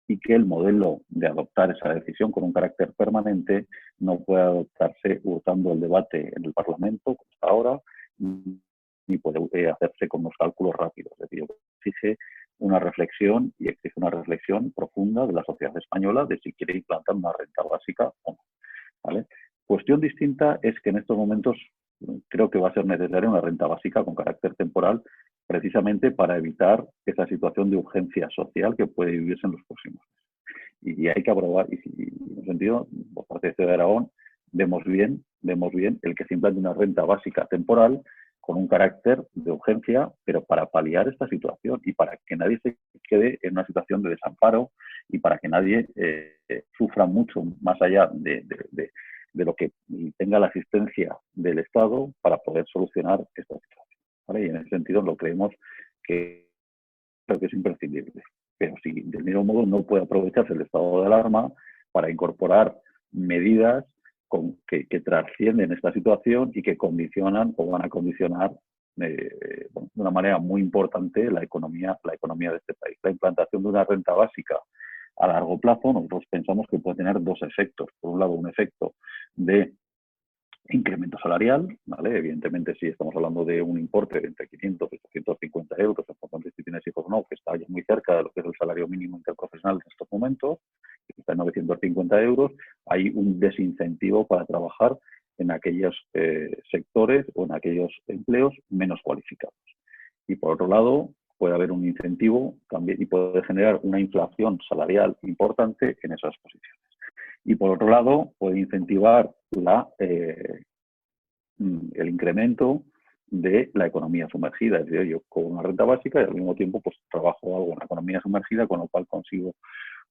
y que el modelo de adoptar esa decisión con un carácter permanente no puede adoptarse hurtando el debate en el Parlamento, como está ahora, ni puede hacerse con unos cálculos rápidos. Es decir, exige una reflexión y exige una reflexión profunda de la sociedad española de si quiere implantar una renta básica o no. ¿Vale? Cuestión distinta es que en estos momentos creo que va a ser necesaria una renta básica con carácter temporal, precisamente para evitar esa situación de urgencia social que puede vivirse en los próximos meses. Y hay que aprobar, y en ese sentido, por parte de Ciudad de Aragón, vemos bien el que se implante una renta básica temporal con un carácter de urgencia, pero para paliar esta situación y para que nadie se quede en una situación de desamparo y para que nadie sufra mucho más allá de lo que tenga la asistencia del Estado para poder solucionar esta situación. ¿Vale? Y en ese sentido lo creemos que es imprescindible. Pero si del mismo modo no puede aprovecharse el estado de alarma para incorporar medidas que trascienden esta situación y que condicionan o van a condicionar de una manera muy importante la economía de este país. La implantación de una renta básica a largo plazo, nosotros pensamos que puede tener dos efectos. Por un lado, un efecto de incremento salarial, ¿vale? Evidentemente, si estamos hablando de un importe de entre 500 y 850 euros, en función de si tienes hijos o no, que está ya muy cerca de lo que es el salario mínimo interprofesional en estos momentos, que está en 950 euros, hay un desincentivo para trabajar en aquellos sectores o en aquellos empleos menos cualificados. Y por otro lado, puede haber un incentivo también y puede generar una inflación salarial importante en esas posiciones. Y por otro lado, puede incentivar el incremento de la economía sumergida. Es decir, yo con una renta básica y al mismo tiempo pues trabajo algo en la economía sumergida, con lo cual consigo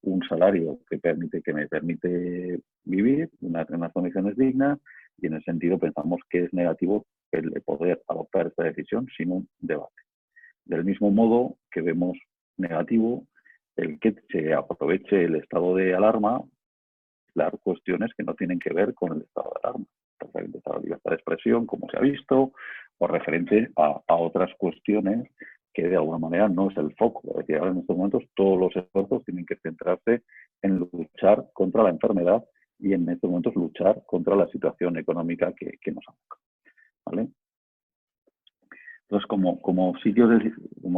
un salario que me permite vivir en unas condiciones dignas, y en ese sentido pensamos que es negativo el poder adoptar esta decisión sin un debate. Del mismo modo que vemos negativo el que se aproveche el estado de alarma las cuestiones que no tienen que ver con el estado de alarma, referente a la libertad de expresión, como se ha visto, o referente a otras cuestiones que de alguna manera no es el foco. Es decir, ahora en estos momentos todos los esfuerzos tienen que centrarse en luchar contra la enfermedad y en estos momentos luchar contra la situación económica que nos aboca. ¿Vale? Entonces, como os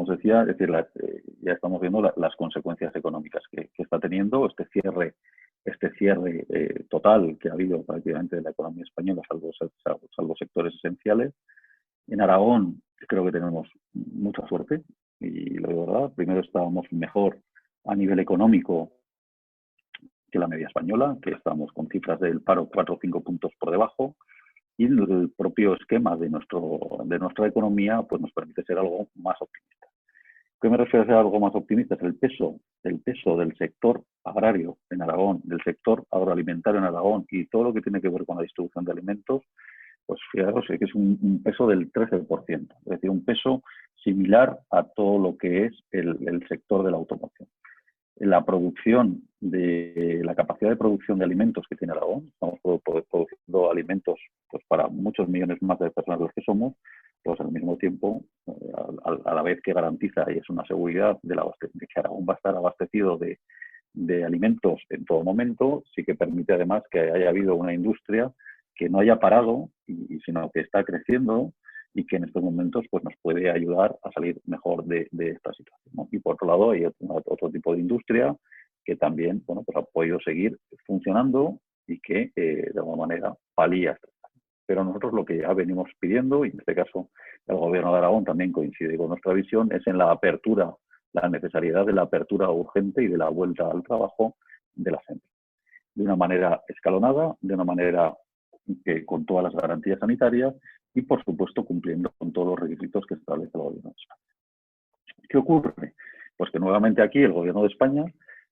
decía, es decir, ya estamos viendo las consecuencias económicas que está teniendo este cierre total que ha habido prácticamente de la economía española, salvo sectores esenciales. En Aragón creo que tenemos mucha suerte, y lo de verdad, primero estábamos mejor a nivel económico que la media española, que estábamos con cifras del paro 4 o 5 puntos por debajo, y el propio esquema de nuestra economía pues nos permite ser algo más optimista. ¿Qué me refiero a ser algo más optimista? Es el peso del sector agrario en Aragón, del sector agroalimentario en Aragón y todo lo que tiene que ver con la distribución de alimentos, pues fijaros que es un peso del 13%, es decir, un peso similar a todo lo que es el sector de la automoción. La capacidad de producción de alimentos que tiene Aragón, estamos produciendo alimentos pues, para muchos millones más de personas de los que somos, pues al mismo tiempo, a la vez que garantiza y es una seguridad de que Aragón va a estar abastecido de alimentos en todo momento, sí que permite además que haya habido una industria que no haya parado, sino que está creciendo y que en estos momentos pues, nos puede ayudar a salir mejor de esta situación, ¿no? Y por otro lado hay otro tipo de industria que también pues, ha podido seguir funcionando y que de alguna manera palía. Pero nosotros lo que ya venimos pidiendo, y en este caso el Gobierno de Aragón también coincide con nuestra visión, es en la necesidad de la apertura urgente y de la vuelta al trabajo de la gente. De una manera escalonada, de una manera con todas las garantías sanitarias y, por supuesto, cumpliendo con todos los requisitos que establece el Gobierno de España. ¿Qué ocurre? Pues que nuevamente aquí el Gobierno de España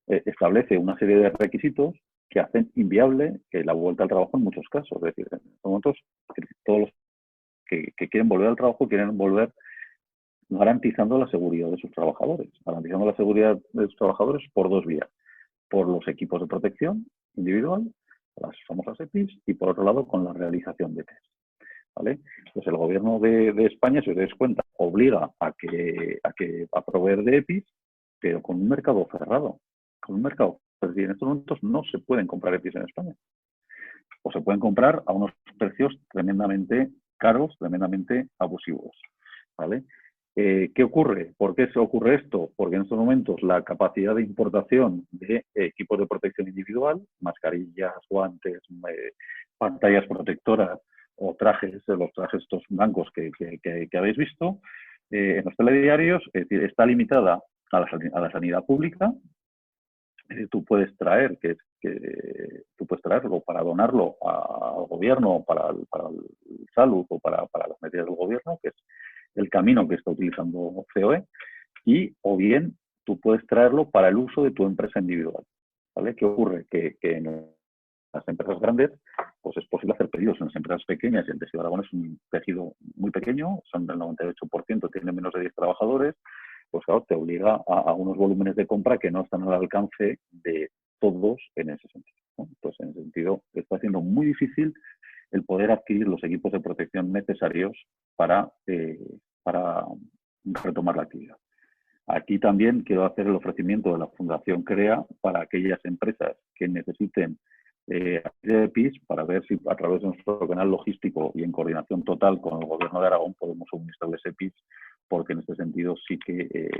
establece una serie de requisitos que hacen inviable la vuelta al trabajo en muchos casos. Es decir, en estos momentos todos los que quieren volver al trabajo quieren volver garantizando la seguridad de sus trabajadores. Garantizando la seguridad de sus trabajadores por dos vías. Por los equipos de protección individual, las famosas EPIs, y por otro lado con la realización de test. ¿vale? Pues el gobierno de España, si os dais cuenta, obliga a proveer de EPIs, pero con un mercado cerrado. Con un mercado. Es decir, en estos momentos no se pueden comprar EPIs en España. O se pueden comprar a unos precios tremendamente caros, tremendamente abusivos, ¿vale? ¿Qué ocurre? ¿Por qué se ocurre esto? Porque en estos momentos la capacidad de importación de equipos de protección individual, mascarillas, guantes, pantallas protectoras o trajes, los trajes estos blancos que habéis visto, en los telediarios, es decir, está limitada a la sanidad pública. Tú puedes tú puedes traerlo para donarlo al gobierno, para el salud o para las medidas del gobierno, que es el camino que está utilizando COE, o bien tú puedes traerlo para el uso de tu empresa individual, ¿vale? ¿Qué ocurre? Que en las empresas grandes pues es posible hacer pedidos. En las empresas pequeñas, y el Tejido Aragón es un tejido muy pequeño, son del 98%, tiene menos de 10 trabajadores, pues claro, te obliga a unos volúmenes de compra que no están al alcance de todos en ese sentido, ¿no? Entonces, en ese sentido, está siendo muy difícil el poder adquirir los equipos de protección necesarios para retomar la actividad. Aquí también quiero hacer el ofrecimiento de la Fundación CREA para aquellas empresas que necesiten EPIs, para ver si a través de nuestro canal logístico y en coordinación total con el Gobierno de Aragón podemos suministrarles EPIs, porque en este sentido sí que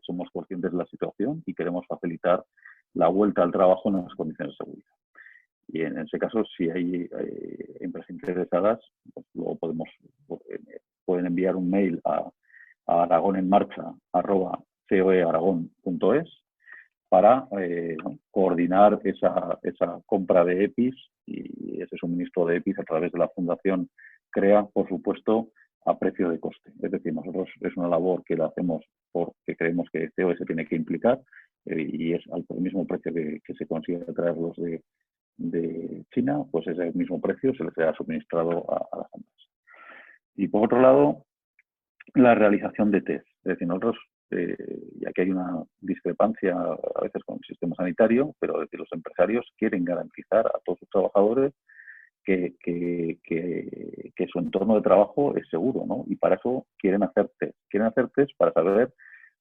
somos conscientes de la situación y queremos facilitar la vuelta al trabajo en las condiciones de seguridad. Y en ese caso, si hay empresas interesadas, pues luego pueden enviar un mail a aragonenmarcha@coearagón.es para coordinar esa compra de EPIs y ese suministro de EPIs a través de la Fundación CREA, por supuesto, a precio de coste. Es decir, nosotros es una labor que la hacemos porque creemos que COE se tiene que implicar y es al mismo precio que se consigue traerlos de China, pues ese mismo precio se les ha suministrado a las empresas. Y por otro lado, la realización de test. Es decir, nosotros, y aquí hay una discrepancia a veces con el sistema sanitario, pero es decir, los empresarios quieren garantizar a todos sus trabajadores que su entorno de trabajo es seguro, ¿no? Y para eso quieren hacer test. Quieren hacer test para saber,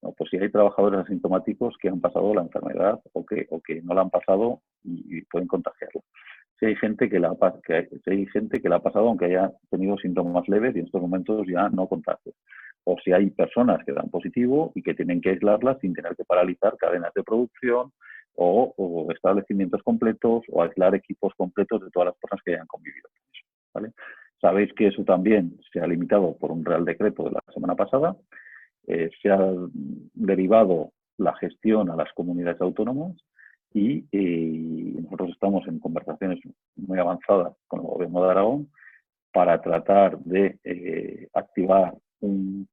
¿no?, pues si hay trabajadores asintomáticos que han pasado la enfermedad o que no la han pasado y pueden contagiarla. Si hay gente que la ha pasado aunque haya tenido síntomas leves y en estos momentos ya no contagia. O si hay personas que dan positivo y que tienen que aislarlas sin tener que paralizar cadenas de producción o establecimientos completos o aislar equipos completos de todas las personas que hayan convivido con eso, ¿vale? Sabéis que eso también se ha limitado por un Real Decreto de la semana pasada. Se ha derivado la gestión a las comunidades autónomas y nosotros estamos en conversaciones muy avanzadas con el Gobierno de Aragón para tratar de activar un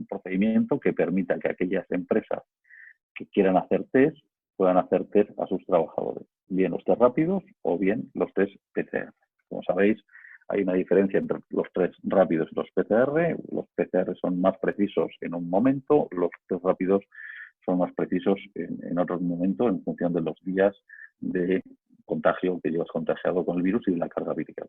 procedimiento que permita que aquellas empresas que quieran hacer test puedan hacer test a sus trabajadores, bien los test rápidos o bien los test PCR. Como sabéis, hay una diferencia entre los test rápidos y los PCR. Los PCR son más precisos en un momento, los test rápidos son más precisos en otros momentos en función de los días de contagio que llevas contagiado con el virus y de la carga vírica.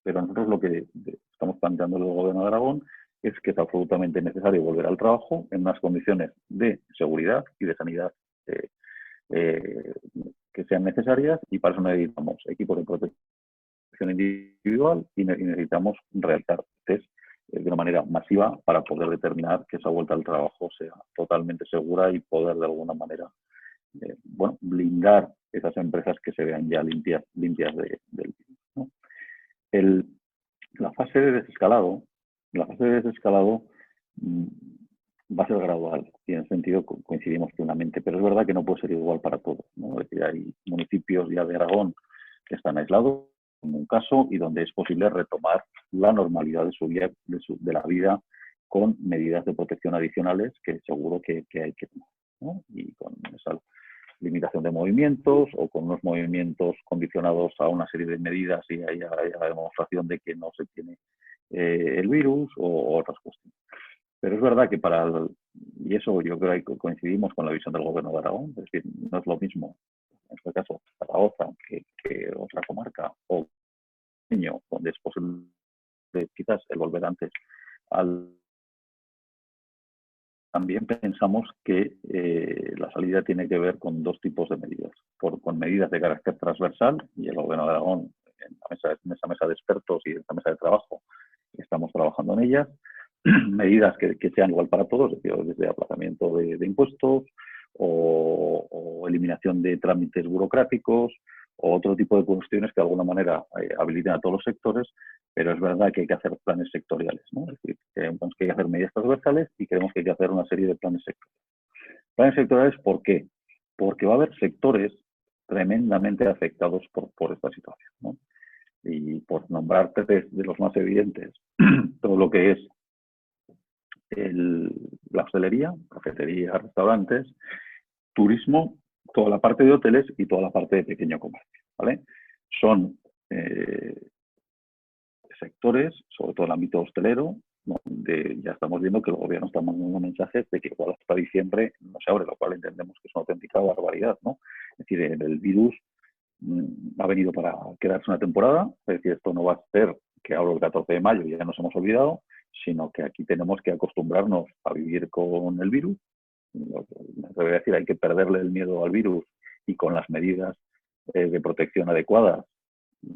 Pero nosotros lo que estamos planteando el Gobierno de Aragón es que es absolutamente necesario volver al trabajo en unas condiciones de seguridad y de sanidad que sean necesarias, y para eso necesitamos equipos de protección individual y necesitamos realizar test de una manera masiva para poder determinar que esa vuelta al trabajo sea totalmente segura y poder de alguna manera blindar esas empresas que se vean ya limpias del virus, ¿no? La fase de desescalado va a ser gradual y en ese sentido coincidimos plenamente, pero es verdad que no puede ser igual para todos, ¿no? Es decir, hay municipios ya de Aragón que están aislados en un caso y donde es posible retomar la normalidad de su vida, de la vida, con medidas de protección adicionales que seguro que hay que tomar, ¿no? Y con esa limitación de movimientos o con unos movimientos condicionados a una serie de medidas y hay la demostración de que no se tiene el virus o otras cuestiones. Pero es verdad que y eso yo creo que coincidimos con la visión del Gobierno de Aragón, es decir, no es lo mismo, en este caso, Zaragoza que otra comarca o donde es posible quizás el volver antes también pensamos que la salida tiene que ver con dos tipos de medidas. Con medidas de carácter transversal, y el Gobierno de Aragón, en esa mesa de expertos y en esa mesa de trabajo, estamos trabajando en ellas. Medidas que sean igual para todos, es decir, desde aplazamiento de impuestos o eliminación de trámites burocráticos o otro tipo de cuestiones que de alguna manera habiliten a todos los sectores, pero es verdad que hay que hacer planes sectoriales, ¿no? Es decir, creemos que hay que hacer medidas transversales y creemos que hay que hacer una serie de planes sectoriales. Planes sectoriales, ¿por qué? Porque va a haber sectores tremendamente afectados por esta situación, ¿no? Y por nombrarte de los más evidentes, todo lo que es la hostelería, cafetería, restaurantes, turismo, toda la parte de hoteles y toda la parte de pequeño comercio, ¿vale? Son sectores, sobre todo el ámbito hostelero, donde ya estamos viendo que el gobierno está mandando mensajes de que igual hasta diciembre no se abre, lo cual entendemos que es una auténtica barbaridad, ¿no? Es decir, el virus ha venido para quedarse una temporada, es decir, esto no va a ser que abro el 14 de mayo y ya nos hemos olvidado, sino que aquí tenemos que acostumbrarnos a vivir con el virus. Me atrevería a decir, hay que perderle el miedo al virus y con las medidas de protección adecuadas,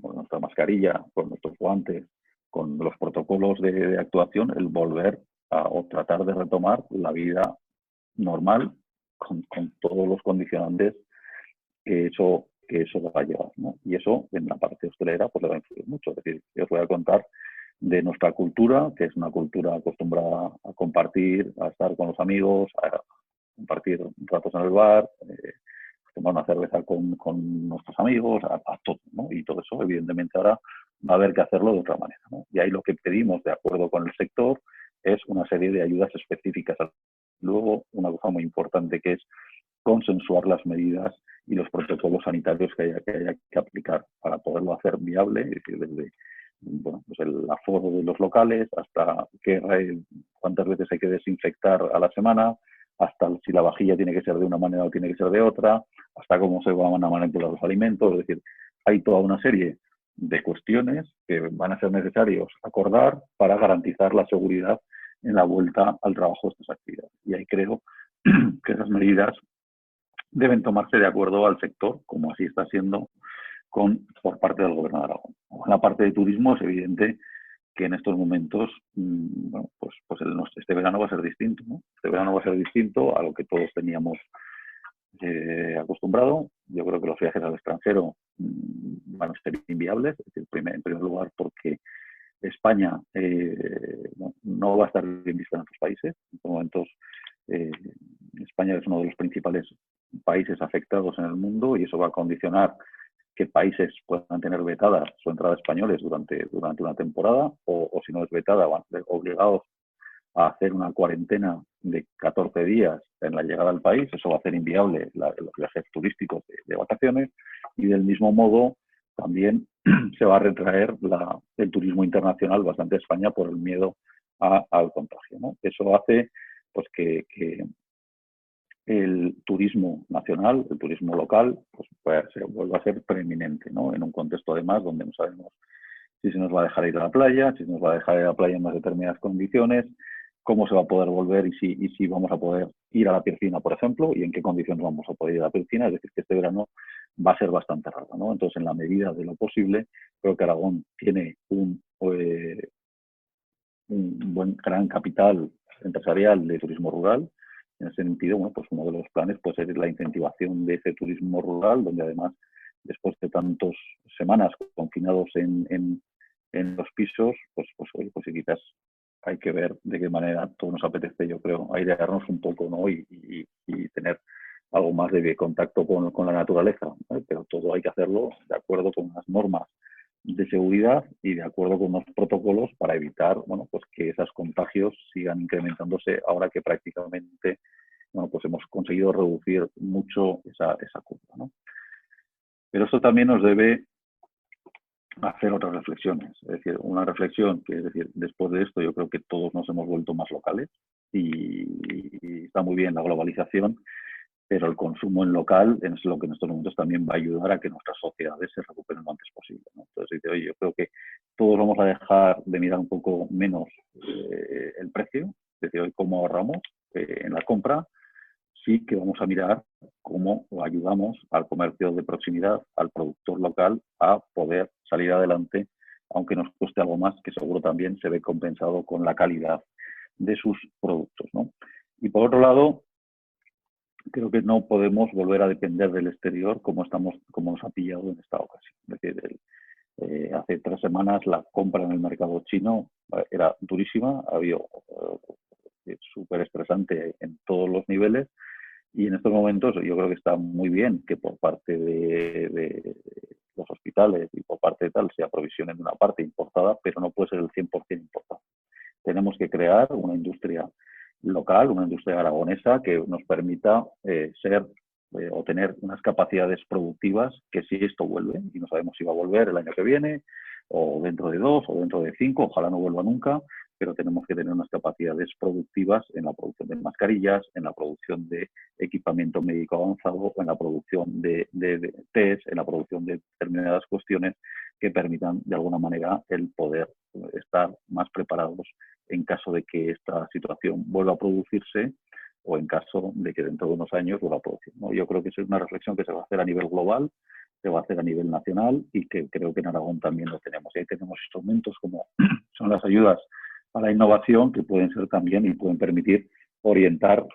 con nuestra mascarilla, con nuestros guantes, con los protocolos de actuación, el volver o tratar de retomar la vida normal con todos los condicionantes que eso va a llevar, ¿no? Y eso en la parte hostelera pues le va a influir mucho. Es decir, yo os voy a contar de nuestra cultura, que es una cultura acostumbrada a compartir, a estar con los amigos, a compartir ratos en el bar, tomar una cerveza con nuestros amigos, a todo, ¿no? Y todo eso, evidentemente, ahora va a haber que hacerlo de otra manera, ¿no? Y ahí lo que pedimos, de acuerdo con el sector, es una serie de ayudas específicas. Luego, una cosa muy importante que es consensuar las medidas y los protocolos sanitarios que haya que aplicar para poderlo hacer viable, es decir, desde pues el aforo de los locales hasta cuántas veces hay que desinfectar a la semana, hasta si la vajilla tiene que ser de una manera o tiene que ser de otra, hasta cómo se van a manipular los alimentos. Es decir, hay toda una serie de cuestiones que van a ser necesarios acordar para garantizar la seguridad en la vuelta al trabajo de estas actividades. Y ahí creo que esas medidas deben tomarse de acuerdo al sector, como así está siendo por parte del Gobierno de Aragón. En la parte de turismo es evidente que en estos momentos, bueno, pues este verano va a ser distinto, ¿no? Este verano va a ser distinto a lo que todos teníamos acostumbrado. Yo creo que los viajes al extranjero van a ser inviables, es decir, en primer lugar porque España no va a estar bien vista en otros países. En estos momentos España es uno de los principales países afectados en el mundo y eso va a condicionar que países puedan tener vetada su entrada a españoles durante una temporada o si no es vetada, van a ser obligados a hacer una cuarentena de 14 días en la llegada al país. Eso va a hacer inviable los viajes turísticos de vacaciones y del mismo modo también se va a retraer el turismo internacional bastante a España por el miedo al contagio, ¿no? Eso hace pues que el turismo nacional, el turismo local, pues vuelva a ser preeminente, ¿no? En un contexto además donde no sabemos si se nos va a dejar ir a la playa, si se nos va a dejar ir a la playa en más determinadas condiciones, cómo se va a poder volver y si vamos a poder ir a la piscina, por ejemplo, y en qué condiciones vamos a poder ir a la piscina. Es decir, que este verano va a ser bastante raro, ¿no? Entonces, en la medida de lo posible, creo que Aragón tiene un buen gran capital empresarial de turismo rural. En ese sentido, bueno, pues uno de los planes puede ser la incentivación de ese turismo rural, donde además, después de tantas semanas confinados en los pisos, pues quizás hay que ver de qué manera todo nos apetece, yo creo, airearnos un poco, ¿no? Y tener algo más de contacto con la naturaleza, ¿no? Pero todo hay que hacerlo de acuerdo con unas normas de seguridad y de acuerdo con unos protocolos para evitar, bueno, pues que esos contagios sigan incrementándose ahora que prácticamente, bueno, pues hemos conseguido reducir mucho esa curva, ¿no? Pero esto también nos debe hacer otras reflexiones. Es decir, una reflexión que, es decir, después de esto yo creo que todos nos hemos vuelto más locales y está muy bien la globalización, pero el consumo en local es lo que en estos momentos también va a ayudar a que nuestras sociedades se recuperen lo antes posible, ¿no? Entonces, oye, yo creo que todos vamos a dejar de mirar un poco menos el precio, es decir, hoy cómo ahorramos en la compra, sí que vamos a mirar cómo ayudamos al comercio de proximidad, al productor local, a poder salir adelante, aunque nos cueste algo más, que seguro también se ve compensado con la calidad de sus productos, ¿no? Y por otro lado, creo que no podemos volver a depender del exterior como nos ha pillado en esta ocasión. Es decir, hace 3 semanas la compra en el mercado chino era durísima, había súper estresante en todos los niveles, y en estos momentos yo creo que está muy bien que por parte de los hospitales y por parte de tal se aprovisionen una parte importada, pero no puede ser el 100% importado. Tenemos que crear una industria local, una industria aragonesa que nos permita o tener unas capacidades productivas que, si esto vuelve, y no sabemos si va a volver el año que viene, o dentro de 2, o dentro de 5, ojalá no vuelva nunca, pero tenemos que tener unas capacidades productivas en la producción de mascarillas, en la producción de equipamiento médico avanzado, en la producción de test, en la producción de determinadas cuestiones que permitan de alguna manera el poder estar más preparados en caso de que esta situación vuelva a producirse o en caso de que dentro de unos años vuelva a producir, ¿no? Yo creo que es una reflexión que se va a hacer a nivel global, se va a hacer a nivel nacional y que creo que en Aragón también lo tenemos. Y ahí tenemos instrumentos como son las ayudas a la innovación que pueden ser también y pueden permitir orientar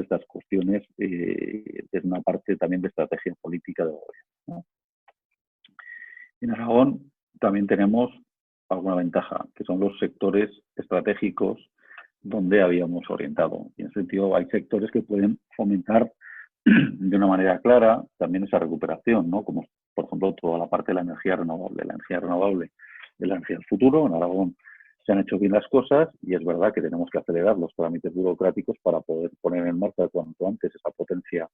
estas cuestiones desde una parte también de estrategia política del gobierno, ¿no? En Aragón también tenemos alguna ventaja, que son los sectores estratégicos donde habíamos orientado. Y en ese sentido hay sectores que pueden fomentar de una manera clara también esa recuperación, ¿no? Como por ejemplo toda la parte de la energía renovable. La energía renovable es la energía del futuro. En Aragón se han hecho bien las cosas y es verdad que tenemos que acelerar los trámites burocráticos para poder poner en marcha cuanto antes esa potencia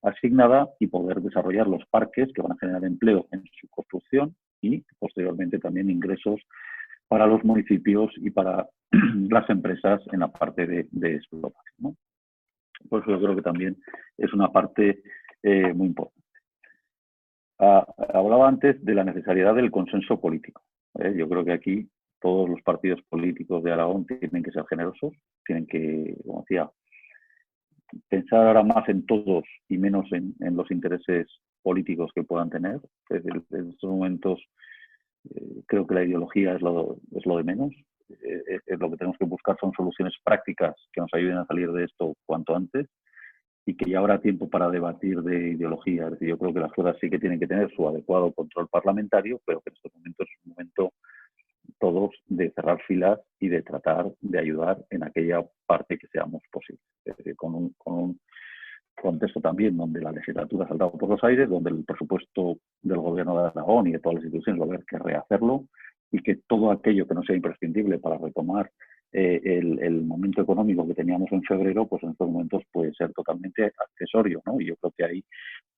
asignada y poder desarrollar los parques que van a generar empleo en su construcción y posteriormente también ingresos para los municipios y para las empresas en la parte de explotación, ¿no? Por eso yo creo que también es una parte muy importante. Hablaba antes de la necesidad del consenso político. Yo creo que aquí todos los partidos políticos de Aragón tienen que ser generosos, tienen que, como decía, pensar ahora más en todos y menos en los intereses políticos que puedan tener. En estos momentos creo que la ideología es lo de menos. Lo que tenemos que buscar son soluciones prácticas que nos ayuden a salir de esto cuanto antes y que ya habrá tiempo para debatir de ideología. Es decir, yo creo que las cosas sí que tienen que tener su adecuado control parlamentario, pero que en estos momentos es un momento todos de cerrar filas y de tratar de ayudar en aquella parte que seamos posible. Es decir, con un contexto también donde la legislatura ha saltado por los aires, donde el presupuesto del gobierno de Aragón y de todas las instituciones va a haber que rehacerlo y que todo aquello que no sea imprescindible para retomar el momento económico que teníamos en febrero, pues en estos momentos puede ser totalmente accesorio, ¿no? Y yo creo que ahí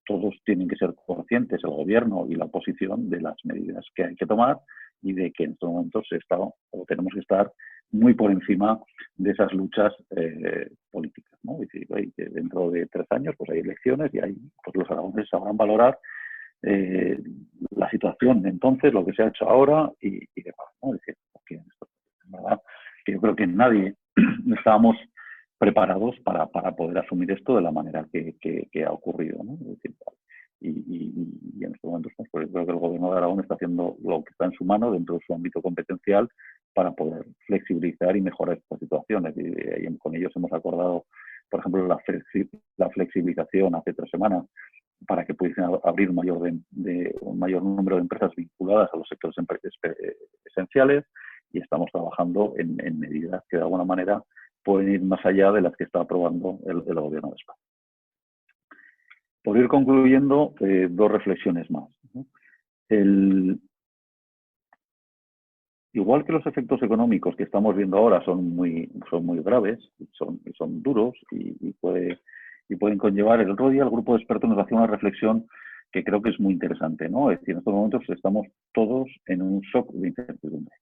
todos tienen que ser conscientes, el gobierno y la oposición, de las medidas que hay que tomar y de que en estos momentos tenemos que estar muy por encima de esas luchas políticas, ¿no? Es decir, dentro de 3 años pues hay elecciones y ahí pues los aragoneses sabrán valorar la situación de entonces, lo que se ha hecho ahora y demás, ¿no? Es decir, porque en verdad que yo creo que nadie estábamos preparados para poder asumir esto de la manera que ha ocurrido, ¿no? Es decir, y en estos momentos pues creo que el gobierno de Aragón está haciendo lo que está en su mano dentro de su ámbito competencial para poder flexibilizar y mejorar estas situaciones. Y con ellos hemos acordado, por ejemplo, la flexibilización hace 3 semanas para que pudiesen abrir un mayor número de empresas vinculadas a los sectores esenciales, y estamos trabajando en medidas que de alguna manera pueden ir más allá de las que está aprobando el gobierno de España. Por ir concluyendo, 2 reflexiones más, ¿no? Igual que los efectos económicos que estamos viendo ahora son muy graves, son duros y pueden conllevar. El otro día el grupo de expertos nos hacía una reflexión que creo que es muy interesante, ¿no? Es decir, en estos momentos estamos todos en un shock de incertidumbre.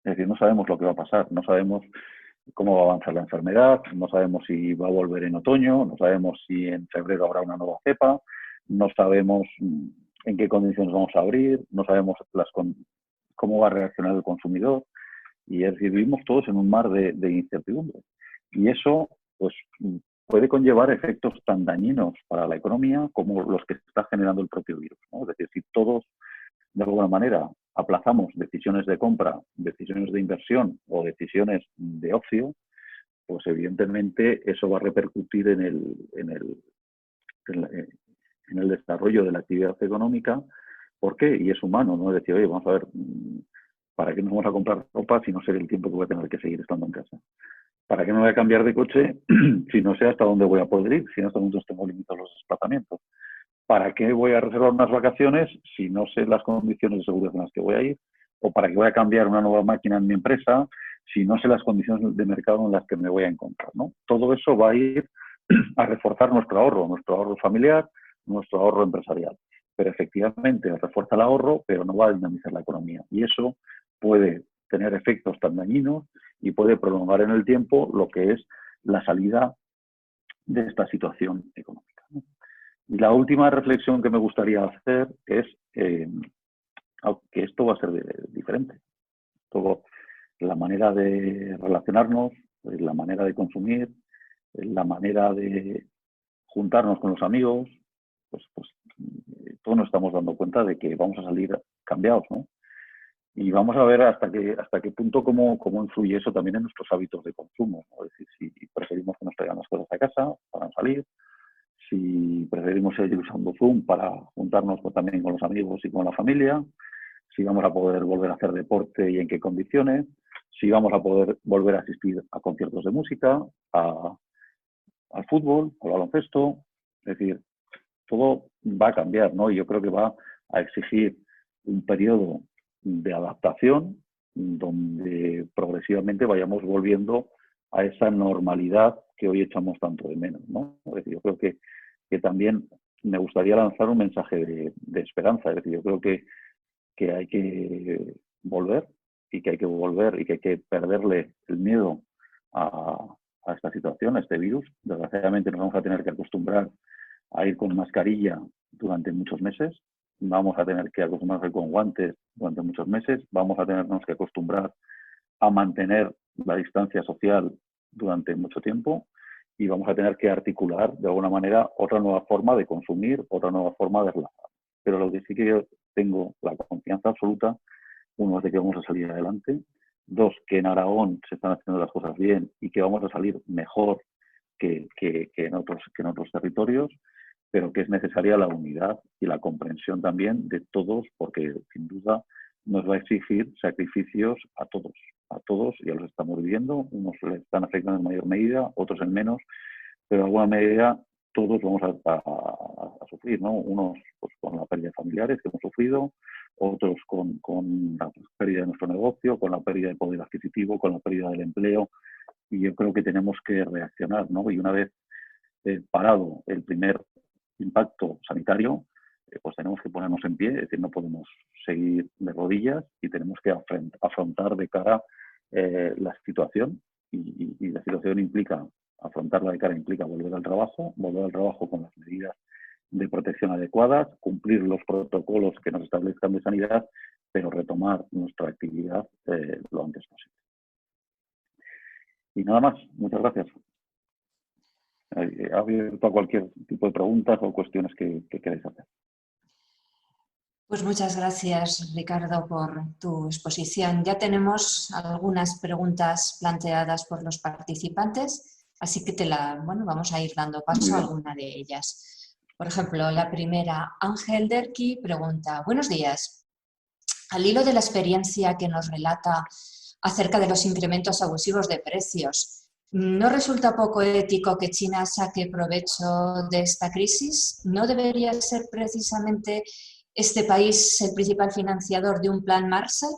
Es decir, no sabemos lo que va a pasar, no sabemos cómo va a avanzar la enfermedad, no sabemos si va a volver en otoño, no sabemos si en febrero habrá una nueva cepa, no sabemos en qué condiciones vamos a abrir, no sabemos cómo va a reaccionar el consumidor. Y es decir, vivimos todos en un mar de incertidumbre. Y eso pues, puede conllevar efectos tan dañinos para la economía como los que está generando el propio virus, ¿no? Es decir, si todos, de alguna manera, aplazamos decisiones de compra, decisiones de inversión o decisiones de ocio, pues evidentemente eso va a repercutir en el desarrollo de la actividad económica. ¿Por qué? Y es humano, ¿no? Es decir, oye, vamos a ver, ¿para qué nos vamos a comprar ropa si no sé el tiempo que voy a tener que seguir estando en casa? ¿Para qué me voy a cambiar de coche si no sé hasta dónde voy a poder ir, si en estos momentos tengo limitados los desplazamientos? ¿Para qué voy a reservar unas vacaciones si no sé las condiciones de seguridad en las que voy a ir? ¿O para qué voy a cambiar una nueva máquina en mi empresa si no sé las condiciones de mercado en las que me voy a encontrar, ¿no? Todo eso va a ir a reforzar nuestro ahorro familiar, nuestro ahorro empresarial. Pero efectivamente refuerza el ahorro, pero no va a dinamizar la economía. Y eso puede tener efectos tan dañinos y puede prolongar en el tiempo lo que es la salida de esta situación económica, ¿no? Y la última reflexión que me gustaría hacer es que esto va a ser diferente. Todo, la manera de relacionarnos, la manera de consumir, la manera de juntarnos con los amigos, pues todos nos estamos dando cuenta de que vamos a salir cambiados, ¿no? Y vamos a ver hasta qué punto cómo influye eso también en nuestros hábitos de consumo, ¿no? Es decir, si preferimos que nos traigan las cosas a casa para salir, si preferimos seguir usando Zoom para juntarnos también con los amigos y con la familia, si vamos a poder volver a hacer deporte y en qué condiciones, si vamos a poder volver a asistir a conciertos de música, al fútbol, al baloncesto. Es decir, todo va a cambiar, ¿no? Y yo creo que va a exigir un periodo de adaptación donde progresivamente vayamos volviendo a esa normalidad que hoy echamos tanto de menos, ¿no? Es decir, yo creo que también me gustaría lanzar un mensaje de esperanza. Es decir, yo creo que hay que volver y que hay que perderle el miedo a esta situación, a este virus. Desgraciadamente nos vamos a tener que acostumbrar a ir con mascarilla durante muchos meses, vamos a tener que acostumbrarnos a ir con guantes durante muchos meses, vamos a tenernos que acostumbrar a mantener la distancia social durante mucho tiempo y vamos a tener que articular de alguna manera otra nueva forma de consumir, otra nueva forma de relajar. Pero lo que sí que yo tengo la confianza absoluta, uno, es de que vamos a salir adelante, dos, que en Aragón se están haciendo las cosas bien y que vamos a salir mejor que en otros territorios, pero que es necesaria la unidad y la comprensión también de todos, porque sin duda nos va a exigir sacrificios a todos, ya los estamos viviendo, unos les están afectando en mayor medida, otros en menos, pero de alguna medida todos vamos a sufrir, ¿no? Unos pues, con la pérdida de familiares que hemos sufrido, otros con la pérdida de nuestro negocio, con la pérdida del poder adquisitivo, con la pérdida del empleo, y yo creo que tenemos que reaccionar, ¿no? Y una vez parado el primer impacto sanitario, pues tenemos que ponernos en pie, es decir, no podemos seguir de rodillas y tenemos que afrontar de cara la situación y la situación implica, afrontarla de cara implica volver al trabajo con las medidas de protección adecuadas, cumplir los protocolos que nos establezcan de sanidad, pero retomar nuestra actividad lo antes posible. Y nada más, muchas gracias. Abierto a cualquier tipo de preguntas o cuestiones que queráis hacer. Pues muchas gracias, Ricardo, por tu exposición. Ya tenemos algunas preguntas planteadas por los participantes, así que vamos a ir dando paso a alguna de ellas. Por ejemplo, la primera, Ángel Derqui pregunta: buenos días. Al hilo de la experiencia que nos relata acerca de los incrementos abusivos de precios, ¿no resulta poco ético que China saque provecho de esta crisis? ¿No debería ser precisamente este país el principal financiador de un plan Marshall?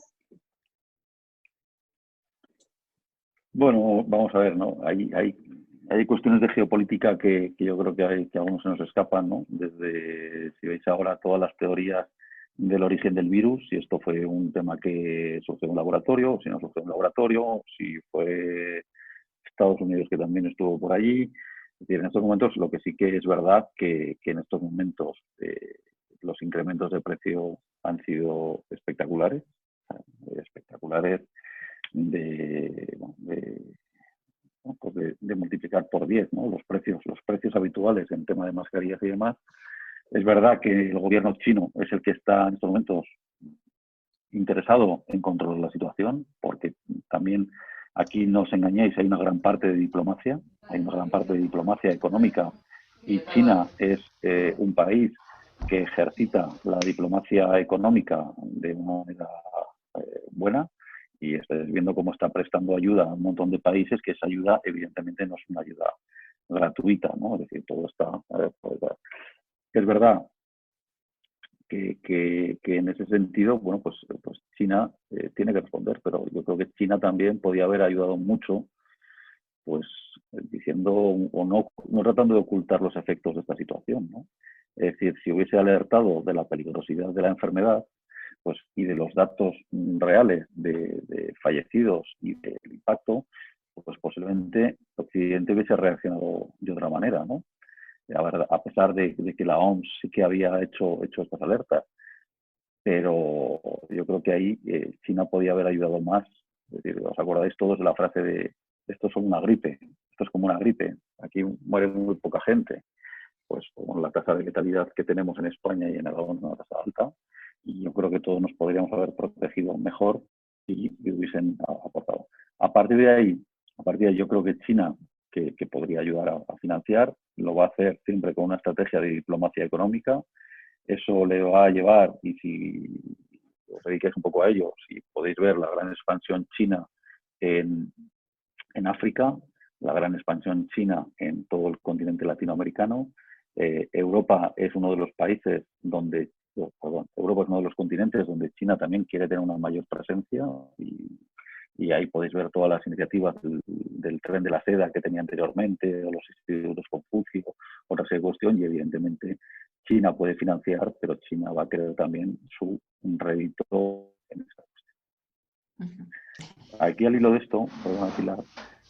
Bueno, vamos a ver, ¿no? Hay cuestiones de geopolítica que yo creo que algunos se nos escapan, ¿no? Desde, si veis ahora, todas las teorías del origen del virus, si esto fue un tema que surgió en un laboratorio, si no surgió en un laboratorio, si fue Estados Unidos que también estuvo por allí. Es decir, en estos momentos lo que sí que es verdad que en estos momentos los incrementos de precio han sido espectaculares, espectaculares de, bueno, ¿no? Pues de multiplicar por 10, ¿no? Los precios habituales en tema de mascarillas y demás. Es verdad que el gobierno chino es el que está en estos momentos interesado en controlar la situación, porque también aquí no os engañéis, hay una gran parte de diplomacia, hay una gran parte de diplomacia económica, y China es un país que ejercita la diplomacia económica de una manera buena, y estáis viendo cómo está prestando ayuda a un montón de países, que esa ayuda evidentemente no es una ayuda gratuita, ¿no? Es decir, todo está... es verdad que en ese sentido, bueno, pues China tiene que responder, pero yo creo que China también podía haber ayudado mucho, pues diciendo o no tratando de ocultar los efectos de esta situación, ¿no? Es decir, si hubiese alertado de la peligrosidad de la enfermedad, pues, y de los datos reales de fallecidos y del impacto, pues posiblemente Occidente hubiese reaccionado de otra manera, ¿no? A pesar de que la OMS sí que había hecho estas alertas, pero yo creo que ahí China podía haber ayudado más. Es decir, ¿os acordáis todos de la frase de esto es como una gripe, esto es como una gripe, aquí muere muy poca gente? Pues con la tasa de letalidad que tenemos en España y en Aragón es una tasa alta, y yo creo que todos nos podríamos haber protegido mejor y hubiesen aportado. A partir de ahí yo creo que China, que podría ayudar a financiar, lo va a hacer siempre con una estrategia de diplomacia económica. Eso le va a llevar, y si os dediquéis un poco a ello, si podéis ver la gran expansión china en África, la gran expansión china en todo el continente latinoamericano. Europa es uno de los países donde, Europa es uno de los continentes donde China también quiere tener una mayor presencia, y ahí podéis ver todas las iniciativas del tren de la seda que tenía anteriormente, o los institutos Confucio, otra serie de cuestiones, y evidentemente China puede financiar, pero China va a querer también su rédito en esta cuestión. Aquí al hilo de esto, perdón, Pilar,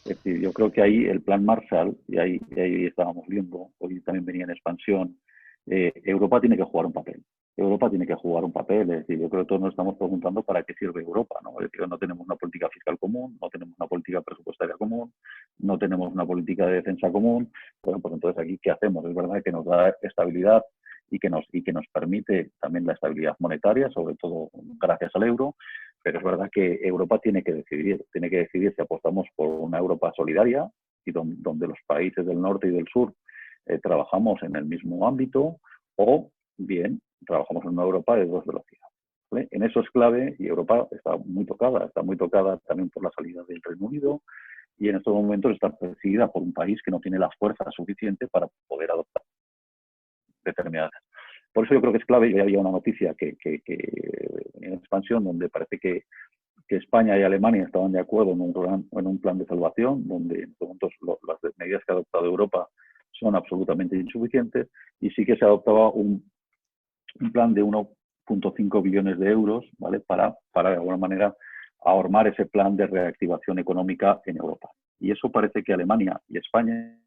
es decir, yo creo que ahí el plan Marshall, y ahí estábamos viendo, hoy también venía en expansión, Europa tiene que jugar un papel. Europa tiene que jugar un papel, es decir, yo creo que todos nos estamos preguntando para qué sirve Europa, ¿no? Es decir, no tenemos una política fiscal común, no tenemos una política presupuestaria común, no tenemos una política de defensa común. Bueno, pues entonces aquí, ¿qué hacemos? Es verdad que nos da estabilidad y que nos permite también la estabilidad monetaria, sobre todo gracias al euro, pero es verdad que Europa tiene que decidir si apostamos por una Europa solidaria y donde los países del norte y del sur trabajamos en el mismo ámbito, o bien trabajamos en una Europa de dos velocidades, ¿vale? En eso es clave, y Europa está muy tocada también por la salida del Reino Unido, y en estos momentos está perseguida por un país que no tiene la fuerza suficiente para poder adoptar determinadas. Por eso yo creo que es clave, y había una noticia que en expansión donde parece que España y Alemania estaban de acuerdo en un plan de salvación, donde en estos momentos las medidas que ha adoptado Europa son absolutamente insuficientes, y sí que se adoptaba un plan de 1,5 billones de euros, ¿vale? Para de alguna manera ahormar ese plan de reactivación económica en Europa. Y eso parece que Alemania y España en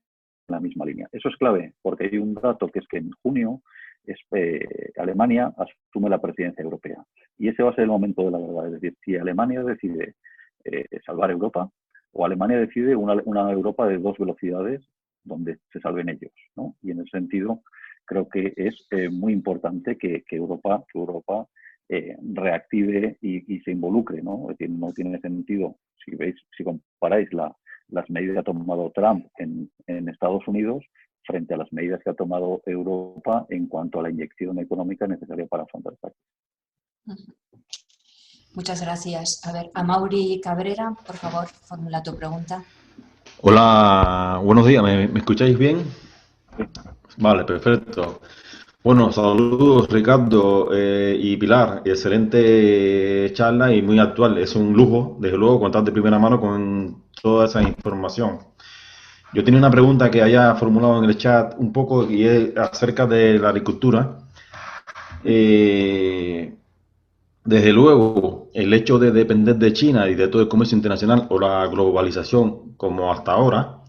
la misma línea. Eso es clave, porque hay un dato que es que en junio Alemania asume la presidencia europea. Y ese va a ser el momento de la verdad. Es decir, si Alemania decide salvar Europa, o Alemania decide una Europa de dos velocidades donde se salven ellos, ¿no? Y en ese sentido, creo que es muy importante que Europa reactive y se involucre, ¿no? Es decir, no tiene sentido, si comparáis las medidas que ha tomado Trump en Estados Unidos frente a las medidas que ha tomado Europa en cuanto a la inyección económica necesaria para afrontar esta crisis. Muchas gracias. A ver, Amaury Cabrera, por favor, formula tu pregunta. Hola, buenos días, ¿me escucháis bien? Sí. Vale, perfecto. Bueno, saludos Ricardo y Pilar, excelente charla y muy actual. Es un lujo, desde luego, contar de primera mano con toda esa información. Yo tenía una pregunta que haya formulado en el chat un poco, y es acerca de la agricultura. Desde luego, el hecho de depender de China y de todo el comercio internacional o la globalización como hasta ahora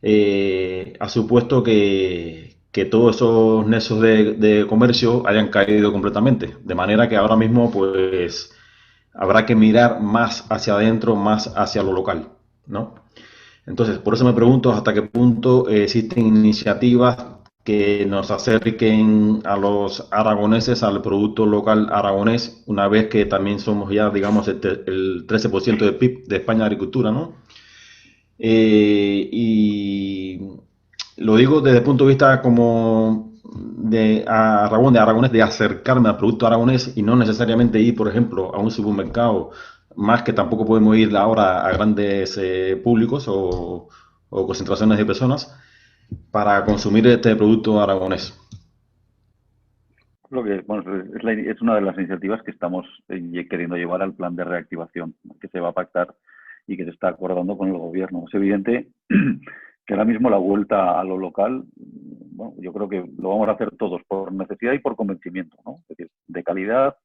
ha supuesto que todos esos nexos de comercio hayan caído completamente. De manera que ahora mismo, pues, habrá que mirar más hacia adentro, más hacia lo local, ¿no? Entonces, por eso me pregunto hasta qué punto existen iniciativas que nos acerquen a los aragoneses al producto local aragonés, una vez que también somos ya, digamos, el 13% del PIB de España de agricultura, ¿no? Y lo digo desde el punto de vista como de Aragón, de aragonés, de acercarme al producto aragonés y no necesariamente ir, por ejemplo, a un supermercado, más que tampoco podemos ir ahora a grandes públicos o concentraciones de personas para consumir este producto aragonés. Lo que, bueno, es una de las iniciativas que estamos queriendo llevar al plan de reactivación, ¿no?, que se va a pactar y que se está acordando con el gobierno. Es evidente que ahora mismo la vuelta a lo local, bueno, yo creo que lo vamos a hacer todos por necesidad y por convencimiento, ¿no? Es decir, de calidad,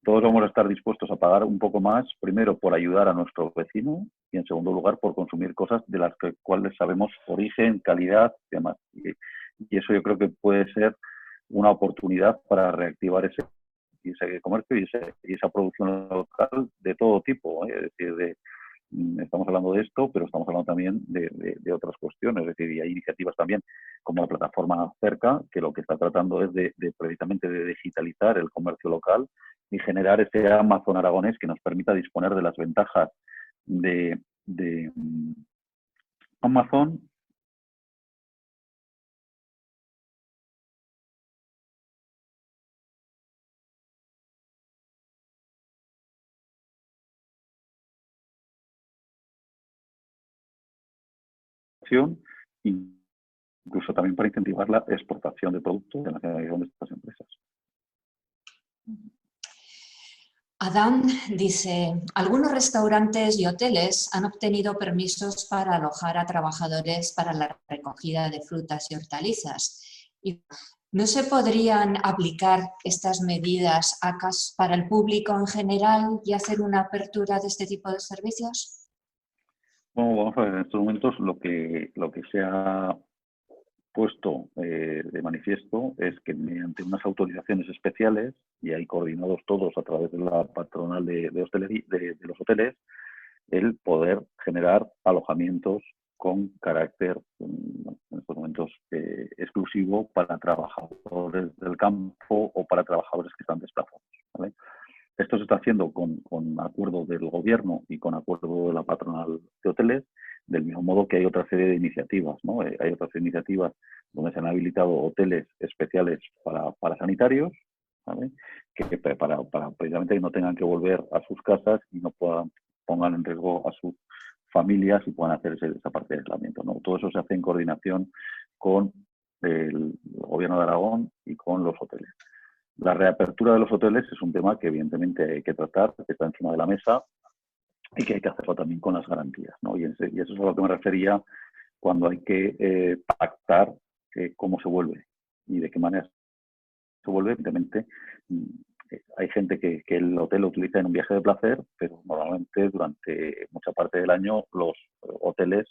todos vamos a estar dispuestos a pagar un poco más, primero por ayudar a nuestro vecino y en segundo lugar por consumir cosas de las cuales sabemos origen, calidad y demás. Y eso yo creo que puede ser una oportunidad para reactivar ese comercio y esa producción local de todo tipo, ¿eh? Es decir, estamos hablando de esto, pero estamos hablando también de otras cuestiones. Es decir, y hay iniciativas también como la plataforma Cerca, que lo que está tratando es precisamente de digitalizar el comercio local y generar ese Amazon aragonés que nos permita disponer de las ventajas de Amazon. Incluso también para incentivar la exportación de productos de la nacionalización de estas empresas. Adán dice, algunos restaurantes y hoteles han obtenido permisos para alojar a trabajadores para la recogida de frutas y hortalizas. ¿Y no se podrían aplicar estas medidas para el público en general y hacer una apertura de este tipo de servicios? Bueno, vamos a ver, en estos momentos lo que se ha puesto de manifiesto es que mediante unas autorizaciones especiales, y hay coordinados todos a través de la patronal de los hoteles, el poder generar alojamientos con carácter, en estos momentos, exclusivo para trabajadores del campo o para trabajadores que están desplazados, ¿vale? Esto se está haciendo con acuerdo del gobierno y con acuerdo de la patronal de hoteles, del mismo modo que hay otra serie de iniciativas, ¿no? Hay otras iniciativas donde se han habilitado hoteles especiales para sanitarios, ¿vale?, que para precisamente que no tengan que volver a sus casas y no pongan en riesgo a sus familias y puedan hacer esa parte de aislamiento, ¿no? Todo eso se hace en coordinación con el gobierno de Aragón y con los hoteles. La reapertura de los hoteles es un tema que evidentemente hay que tratar, que está encima de la mesa y que hay que hacerlo también con las garantías, ¿no? Y eso es a lo que me refería cuando hay que pactar cómo se vuelve y de qué manera se vuelve. Evidentemente, hay gente que el hotel lo utiliza en un viaje de placer, pero normalmente durante mucha parte del año los hoteles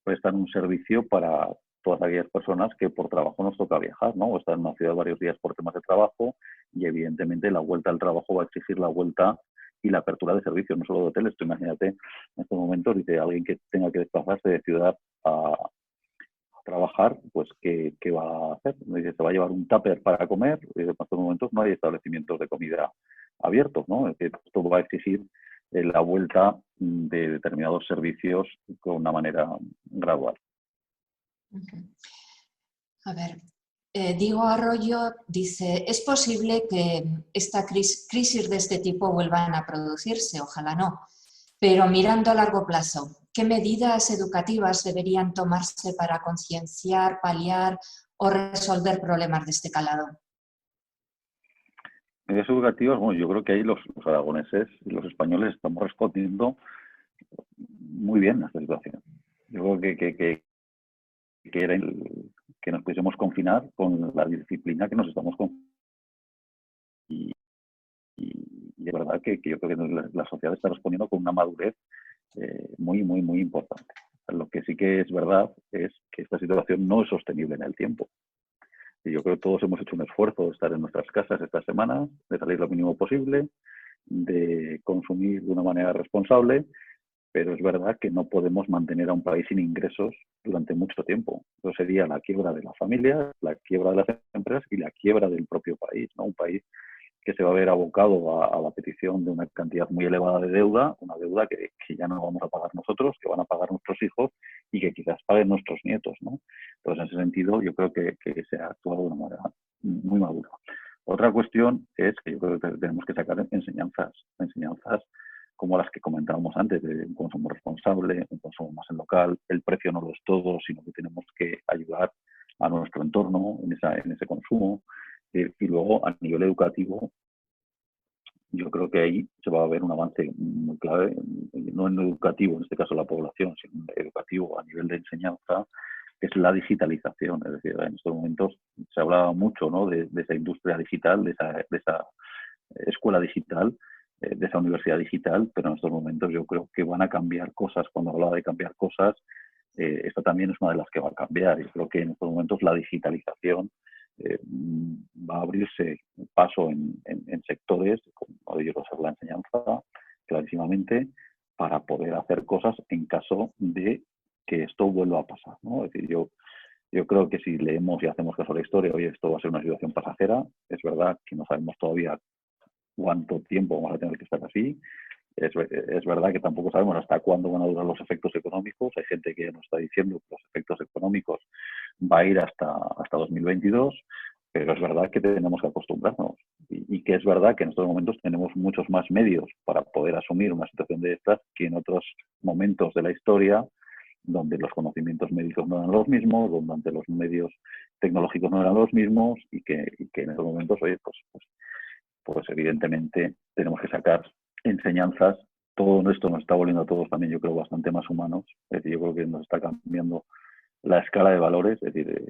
prestan un servicio para todas aquellas personas que por trabajo nos toca viajar, ¿no? O estar en una ciudad varios días por temas de trabajo y evidentemente la vuelta al trabajo va a exigir la vuelta y la apertura de servicios, no solo de hoteles. Tú imagínate en estos momentos, dice alguien que tenga que desplazarse de ciudad a trabajar, pues ¿qué va a hacer? Dice, se va a llevar un tupper para comer. En estos momentos no hay establecimientos de comida abiertos, ¿no? Es decir, esto va a exigir la vuelta de determinados servicios con una manera gradual. A ver, Diego Arroyo dice, ¿es posible que esta crisis de este tipo vuelvan a producirse? Ojalá no. Pero mirando a largo plazo, ¿qué medidas educativas deberían tomarse para concienciar, paliar o resolver problemas de este calado? Medidas educativas, bueno, yo creo que ahí los aragoneses y los españoles estamos respondiendo muy bien a esta situación. Yo creo que era que nos pudiésemos confinar con la disciplina que nos estamos confinando. Y de verdad que yo creo que la sociedad está respondiendo con una madurez muy, muy, muy importante. Lo que sí que es verdad es que esta situación no es sostenible en el tiempo. Y yo creo que todos hemos hecho un esfuerzo de estar en nuestras casas estas semanas, de salir lo mínimo posible, de consumir de una manera responsable, pero es verdad que no podemos mantener a un país sin ingresos durante mucho tiempo. Eso sería la quiebra de las familias, la quiebra de las empresas y la quiebra del propio país, ¿no? Un país que se va a ver abocado a la petición de una cantidad muy elevada de deuda, una deuda que ya no vamos a pagar nosotros, que van a pagar nuestros hijos y que quizás paguen nuestros nietos, ¿no? Entonces, en ese sentido, yo creo que se ha actuado de una manera muy madura. Otra cuestión es que yo creo que tenemos que sacar enseñanzas como las que comentábamos antes, de un consumo responsable, un consumo más en local. El precio no lo es todo, sino que tenemos que ayudar a nuestro entorno en ese consumo. Y luego, a nivel educativo, yo creo que ahí se va a ver un avance muy clave, no en educativo, en este caso la población, sino educativo a nivel de enseñanza, que es la digitalización. Es decir, en estos momentos se hablaba mucho, ¿no?, de esa industria digital, de esa escuela digital, de esa universidad digital, pero en estos momentos yo creo que van a cambiar cosas. Cuando hablaba de cambiar cosas, esta también es una de las que va a cambiar. Yo creo que en estos momentos la digitalización va a abrirse paso en sectores, como de ellos va a ser la enseñanza, clarísimamente, para poder hacer cosas en caso de que esto vuelva a pasar, ¿no? Es decir, yo creo que si leemos y hacemos caso a la historia, oye, esto va a ser una situación pasajera. Es verdad que no sabemos todavía cuánto tiempo vamos a tener que estar así. Es verdad que tampoco sabemos hasta cuándo van a durar los efectos económicos. Hay gente que nos está diciendo que los efectos económicos va a ir hasta 2022, pero es verdad que tenemos que acostumbrarnos y que es verdad que en estos momentos tenemos muchos más medios para poder asumir una situación de estas que en otros momentos de la historia, donde los conocimientos médicos no eran los mismos, donde los medios tecnológicos no eran los mismos y que en estos momentos, oye, pues evidentemente tenemos que sacar enseñanzas. Todo esto nos está volviendo a todos también, yo creo, bastante más humanos. Es decir, yo creo que nos está cambiando la escala de valores, es decir,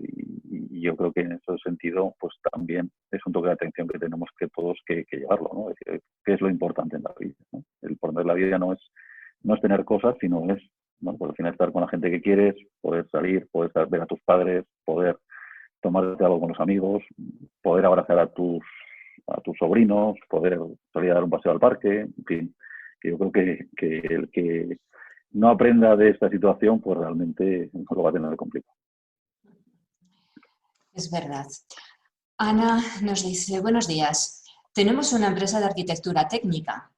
y yo creo que en ese sentido, pues también es un toque de atención que tenemos que todos que llevarlo, ¿no? Es decir, ¿qué es lo importante en la vida, ¿no? El poner la vida no es tener cosas, sino es, ¿no?, pues al final estar con la gente que quieres, poder salir, poder ver a tus padres, poder tomarte algo con los amigos, poder abrazar a tus sobrinos, poder salir a dar un paseo al parque, en fin, que yo creo que el que no aprenda de esta situación, pues realmente no lo va a tener complicado. Es verdad. Ana nos dice, buenos días, tenemos una empresa de arquitectura técnica.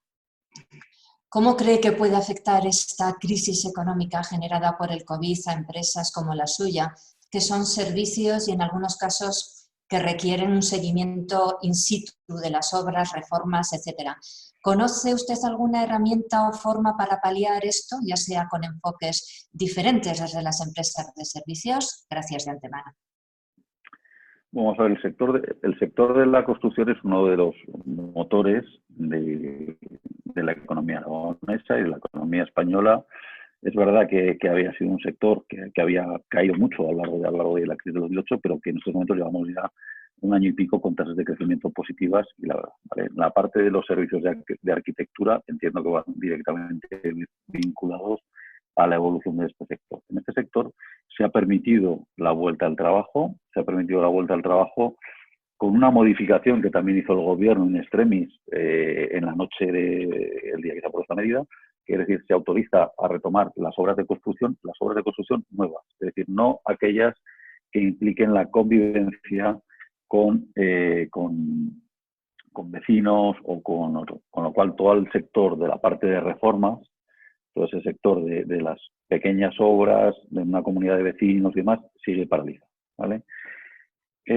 ¿Cómo cree que puede afectar esta crisis económica generada por el COVID a empresas como la suya, que son servicios y en algunos casos que requieren un seguimiento in situ de las obras, reformas, etcétera? ¿Conoce usted alguna herramienta o forma para paliar esto, ya sea con enfoques diferentes desde las empresas de servicios? Gracias de antemano. Vamos a ver, el sector de la construcción es uno de los motores de la economía aragonesa y de la economía española. Es verdad que había sido un sector que había caído mucho a lo largo de la crisis de 2008, pero que en estos momentos llevamos ya un año y pico con tasas de crecimiento positivas. Y la verdad, ¿vale?, la parte de los servicios de arquitectura entiendo que van directamente vinculados a la evolución de este sector. En este sector se ha permitido la vuelta al trabajo, con una modificación que también hizo el gobierno in extremis en la noche del día que se aprobó esta medida, que es decir, se autoriza a retomar las obras de construcción nuevas, es decir, no aquellas que impliquen la convivencia con vecinos o con otros. Con lo cual, todo el sector de la parte de reformas, todo ese sector de las pequeñas obras, de una comunidad de vecinos y demás, sigue paralizado, ¿vale?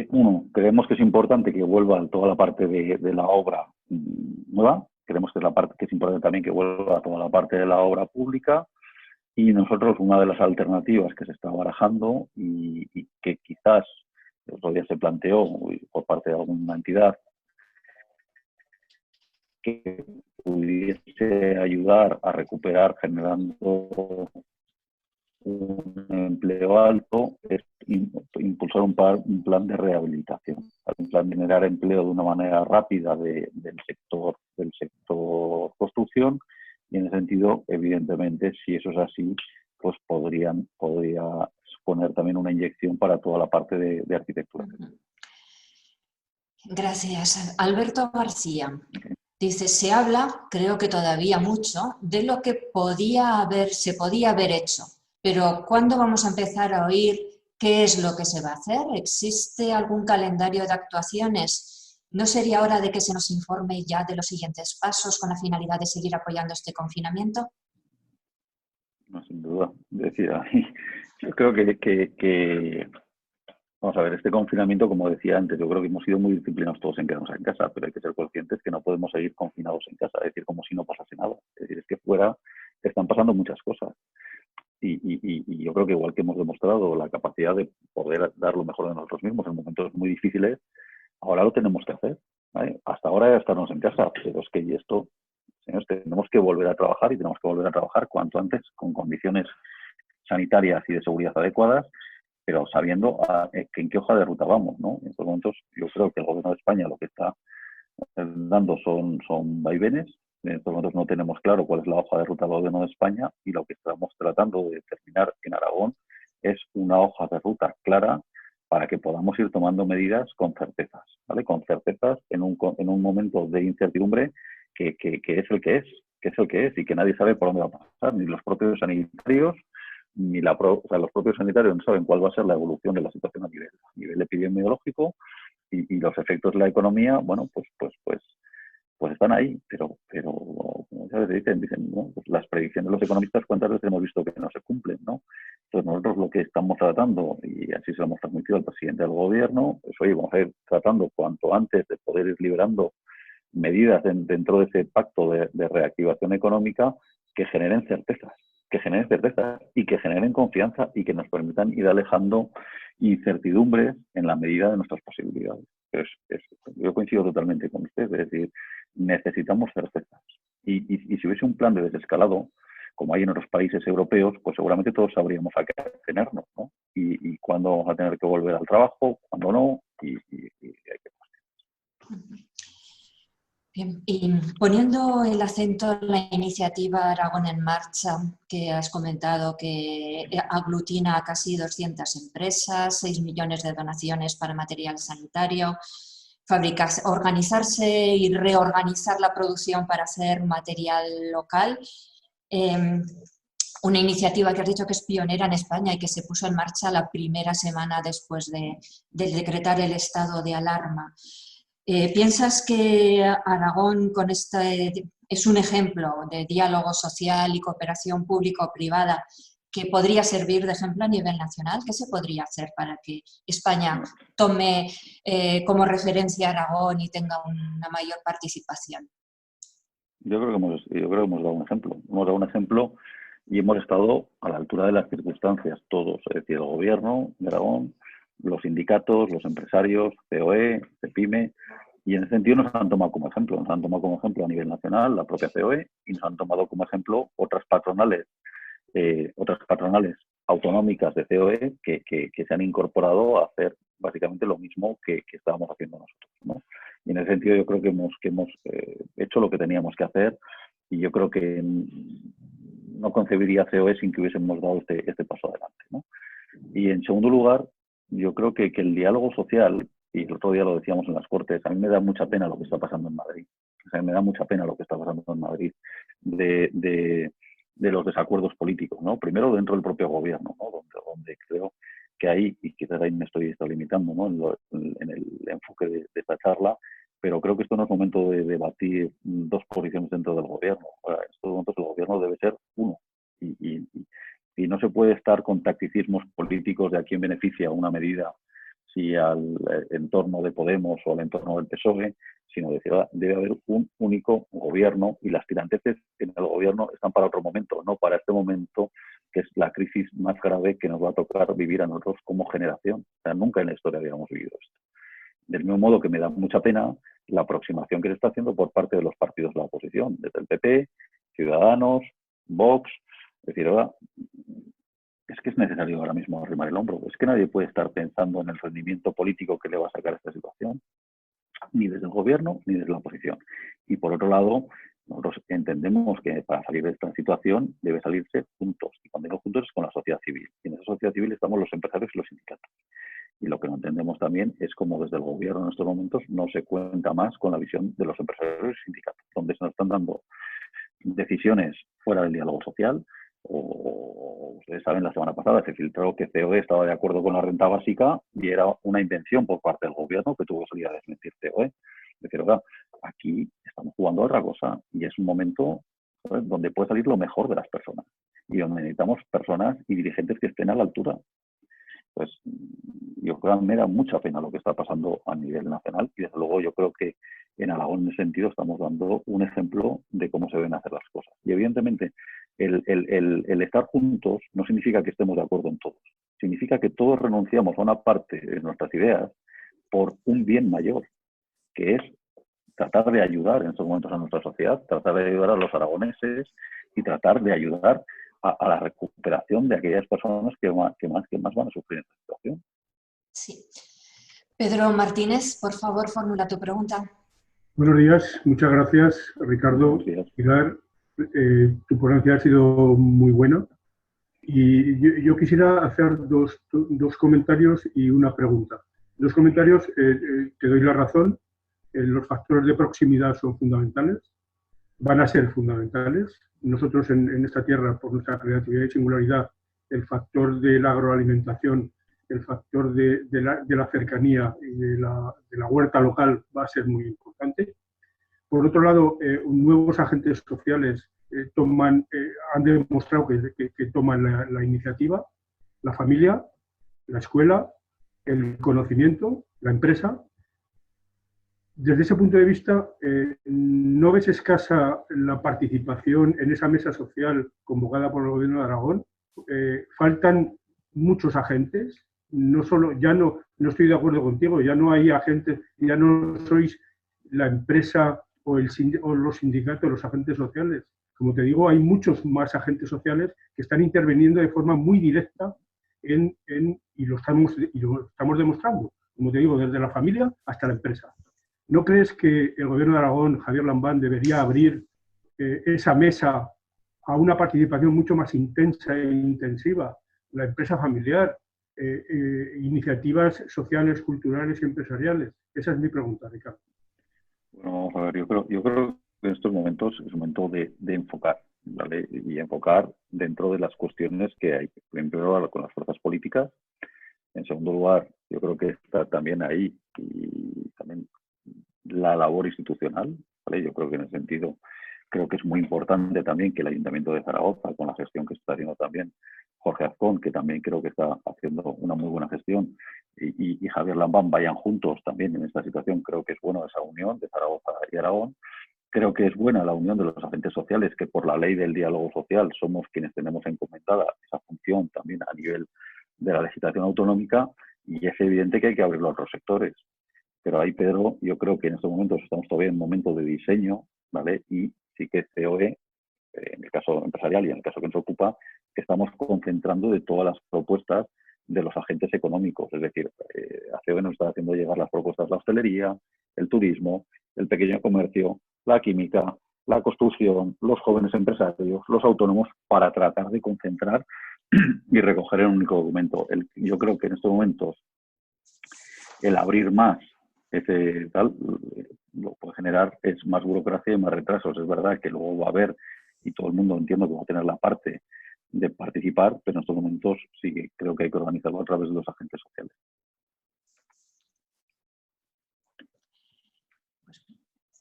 Uno, creemos que es importante que vuelva toda la parte de la obra nueva. Creemos que es importante también que vuelva toda la parte de la obra pública. Y nosotros, una de las alternativas que se está barajando y que quizás el otro día se planteó por parte de alguna entidad, que pudiese ayudar a recuperar generando un empleo alto, es impulsar un plan de rehabilitación, un plan de generar empleo de una manera rápida del sector construcción, y en ese sentido, evidentemente, si eso es así, pues podría suponer también una inyección para toda la parte de arquitectura. Gracias. Alberto García Dice, se habla, creo que todavía mucho, de lo que se podía haber hecho, pero ¿cuándo vamos a empezar a oír qué es lo que se va a hacer? ¿Existe algún calendario de actuaciones? ¿No sería hora de que se nos informe ya de los siguientes pasos con la finalidad de seguir apoyando este confinamiento? No, sin duda. Decía, yo creo vamos a ver, este confinamiento, como decía antes, yo creo que hemos sido muy disciplinados todos en quedarnos en casa, pero hay que ser conscientes que no podemos seguir confinados en casa, es decir, como si no pasase nada. Es decir, es que fuera están pasando muchas cosas. Y yo creo que igual que hemos demostrado la capacidad de poder dar lo mejor de nosotros mismos en momentos muy difíciles, ahora lo tenemos que hacer, ¿vale? Hasta ahora era estarnos en casa, pero es que y esto, señores, tenemos que volver a trabajar y tenemos que volver a trabajar cuanto antes con condiciones sanitarias y de seguridad adecuadas, pero sabiendo en qué hoja de ruta vamos, ¿no? En estos momentos yo creo que el Gobierno de España lo que está dando son vaivenes. En estos momentos no tenemos claro cuál es la hoja de ruta del Gobierno de España y lo que estamos tratando de determinar en Aragón es una hoja de ruta clara para que podamos ir tomando medidas con certezas, ¿vale? Con certezas en un momento de incertidumbre que es el que es, y que nadie sabe por dónde va a pasar, ni los propios sanitarios, o sea, los propios sanitarios no saben cuál va a ser la evolución de la situación a nivel epidemiológico y los efectos de la economía, bueno, pues están ahí, pero como ya dicen, ¿no? Pues las predicciones de los economistas, cuántas veces hemos visto que no se cumplen, ¿no? Entonces nosotros lo que estamos tratando, y así se lo hemos transmitido al presidente del gobierno, es oye, vamos a ir tratando cuanto antes de poder ir liberando medidas dentro de ese pacto de reactivación económica que generen certezas y que generen confianza y que nos permitan ir alejando incertidumbres en la medida de nuestras posibilidades. Yo coincido totalmente con usted, es decir, necesitamos certezas. Y si hubiese un plan de desescalado, como hay en otros países europeos, pues seguramente todos sabríamos a qué atenernos, ¿no? Y cuándo vamos a tener que volver al trabajo, cuándo no, y hay que... Bien, y poniendo el acento en la iniciativa Aragón en Marcha, que has comentado que aglutina a casi 200 empresas, 6 millones de donaciones para material sanitario, organizarse y reorganizar la producción para hacer material local, una iniciativa que has dicho que es pionera en España y que se puso en marcha la primera semana después de decretar el estado de alarma. ¿Piensas que Aragón con es un ejemplo de diálogo social y cooperación público-privada que podría servir de ejemplo a nivel nacional? ¿Qué se podría hacer para que España tome como referencia a Aragón y tenga una mayor participación? Yo creo que hemos dado un ejemplo. Hemos dado un ejemplo y hemos estado a la altura de las circunstancias todos, es decir, el gobierno de Aragón, los sindicatos, los empresarios, COE, CEPIME, y en ese sentido nos han tomado como ejemplo. Nos han tomado como ejemplo a nivel nacional la propia COE y nos han tomado como ejemplo otras patronales autonómicas de COE que se han incorporado a hacer básicamente lo mismo que estábamos haciendo nosotros, ¿no? Y en ese sentido yo creo que hemos hecho lo que teníamos que hacer y yo creo que no concebiría COE sin que hubiésemos dado este paso adelante, ¿no? Y en segundo lugar, yo creo que el diálogo social, y el otro día lo decíamos en las Cortes, a mí me da mucha pena lo que está pasando en Madrid. O sea, me da mucha pena lo que está pasando en Madrid de los desacuerdos políticos, ¿no? Primero dentro del propio gobierno, ¿no? Donde creo que ahí, y quizás ahí me estoy limitando, ¿no? En el enfoque de esta charla, pero creo que esto no es momento de debatir dos posiciones dentro del gobierno. En estos momentos el gobierno debe ser uno. Y no se puede estar con tacticismos políticos de a quién beneficia una medida, si al entorno de Podemos o al entorno del PSOE, sino decir, debe haber un único gobierno y las tiranteces en el gobierno están para otro momento, no para este momento que es la crisis más grave que nos va a tocar vivir a nosotros como generación. O sea, nunca en la historia habíamos vivido esto. Del mismo modo que me da mucha pena la aproximación que se está haciendo por parte de los partidos de la oposición, desde el PP, Ciudadanos, Vox. Es decir, ahora es que es necesario ahora mismo arrimar el hombro. Es que nadie puede estar pensando en el rendimiento político que le va a sacar esta situación, ni desde el gobierno ni desde la oposición. Y por otro lado, nosotros entendemos que para salir de esta situación debe salirse juntos. Y cuando digo juntos es con la sociedad civil. Y en esa sociedad civil estamos los empresarios y los sindicatos. Y lo que no entendemos también es cómo desde el gobierno en estos momentos no se cuenta más con la visión de los empresarios y sindicatos, donde se nos están dando decisiones fuera del diálogo social. O ustedes saben, la semana pasada se filtró que COE estaba de acuerdo con la renta básica y era una invención por parte del gobierno que tuvo que salir a desmentir COE. Es decir, oiga, aquí estamos jugando a otra cosa y es un momento, ¿sabes?, donde puede salir lo mejor de las personas y donde necesitamos personas y dirigentes que estén a la altura. Pues yo creo que me da mucha pena lo que está pasando a nivel nacional y desde luego yo creo que en Aragón en ese sentido estamos dando un ejemplo de cómo se deben hacer las cosas. Y evidentemente el estar juntos no significa que estemos de acuerdo en todos. Significa que todos renunciamos a una parte de nuestras ideas por un bien mayor, que es tratar de ayudar en estos momentos a nuestra sociedad, tratar de ayudar a los aragoneses y tratar de ayudar a la recuperación de aquellas personas que más van a sufrir esta situación. Sí. Pedro Martínez, por favor, formula tu pregunta. Buenos días, muchas gracias, Ricardo. Buenos días. Pilar, tu ponencia ha sido muy buena y yo quisiera hacer dos comentarios y una pregunta. Dos comentarios, te doy la razón, los factores de proximidad son fundamentales, van a ser fundamentales. Nosotros en esta tierra, por nuestra creatividad y singularidad, el factor de la agroalimentación, el factor de la cercanía y de la huerta local va a ser muy importante. Por otro lado, nuevos agentes sociales han demostrado que toman la iniciativa, la familia, la escuela, el conocimiento, la empresa. Desde ese punto de vista, ¿no ves escasa la participación en esa mesa social convocada por el Gobierno de Aragón? Faltan muchos agentes. No estoy de acuerdo contigo, ya no hay agentes, ya no sois la empresa o los sindicatos, los agentes sociales. Como te digo, hay muchos más agentes sociales que están interviniendo de forma muy directa y lo estamos demostrando, como te digo, desde la familia hasta la empresa. ¿No crees que el Gobierno de Aragón, Javier Lambán, debería abrir esa mesa a una participación mucho más intensa e intensiva? La empresa familiar, iniciativas sociales, culturales y empresariales. Esa es mi pregunta, Ricardo. Bueno, vamos a ver, yo creo que en estos momentos es un momento de enfocar, ¿vale? Y enfocar dentro de las cuestiones que hay. Primero, con las fuerzas políticas. En segundo lugar, yo creo que está también ahí y también la labor institucional, ¿vale? Yo creo que en ese sentido creo que es muy importante también que el Ayuntamiento de Zaragoza, con la gestión que está haciendo también Jorge Azcón, que también creo que está haciendo una muy buena gestión, y Javier Lambán vayan juntos también en esta situación. Creo que es bueno esa unión de Zaragoza y Aragón. Creo que es buena la unión de los agentes sociales, que por la ley del diálogo social somos quienes tenemos encomendada esa función también a nivel de la legislación autonómica, y es evidente que hay que abrirlo a otros sectores. Pero ahí, Pedro, yo creo que en estos momentos estamos todavía en un momento de diseño, ¿vale? Y sí que COE, en el caso empresarial y en el caso que nos ocupa, estamos concentrando de todas las propuestas de los agentes económicos. Es decir, COE nos está haciendo llegar las propuestas de la hostelería, el turismo, el pequeño comercio, la química, la construcción, los jóvenes empresarios, los autónomos, para tratar de concentrar y recoger en un único documento. Yo creo que en estos momentos el abrir más ese tal lo puede generar es más burocracia y más retrasos. Es verdad que luego va a haber, y todo el mundo entiendo que va a tener la parte de participar, pero en estos momentos sí creo que hay que organizarlo a través de los agentes sociales.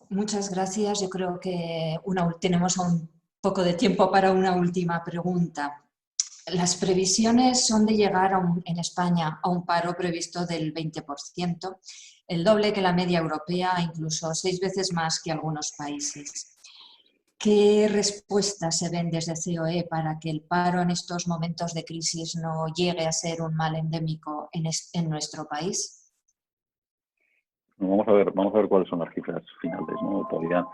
Muchas gracias. Yo creo que tenemos un poco de tiempo para una última pregunta. Las previsiones son de llegar en España a un paro previsto del 20%, el doble que la media europea, incluso 6 veces más que algunos países. ¿Qué respuestas se ven desde COE para que el paro en estos momentos de crisis no llegue a ser un mal endémico en nuestro país? Vamos a ver cuáles son las cifras finales, ¿no? Todavía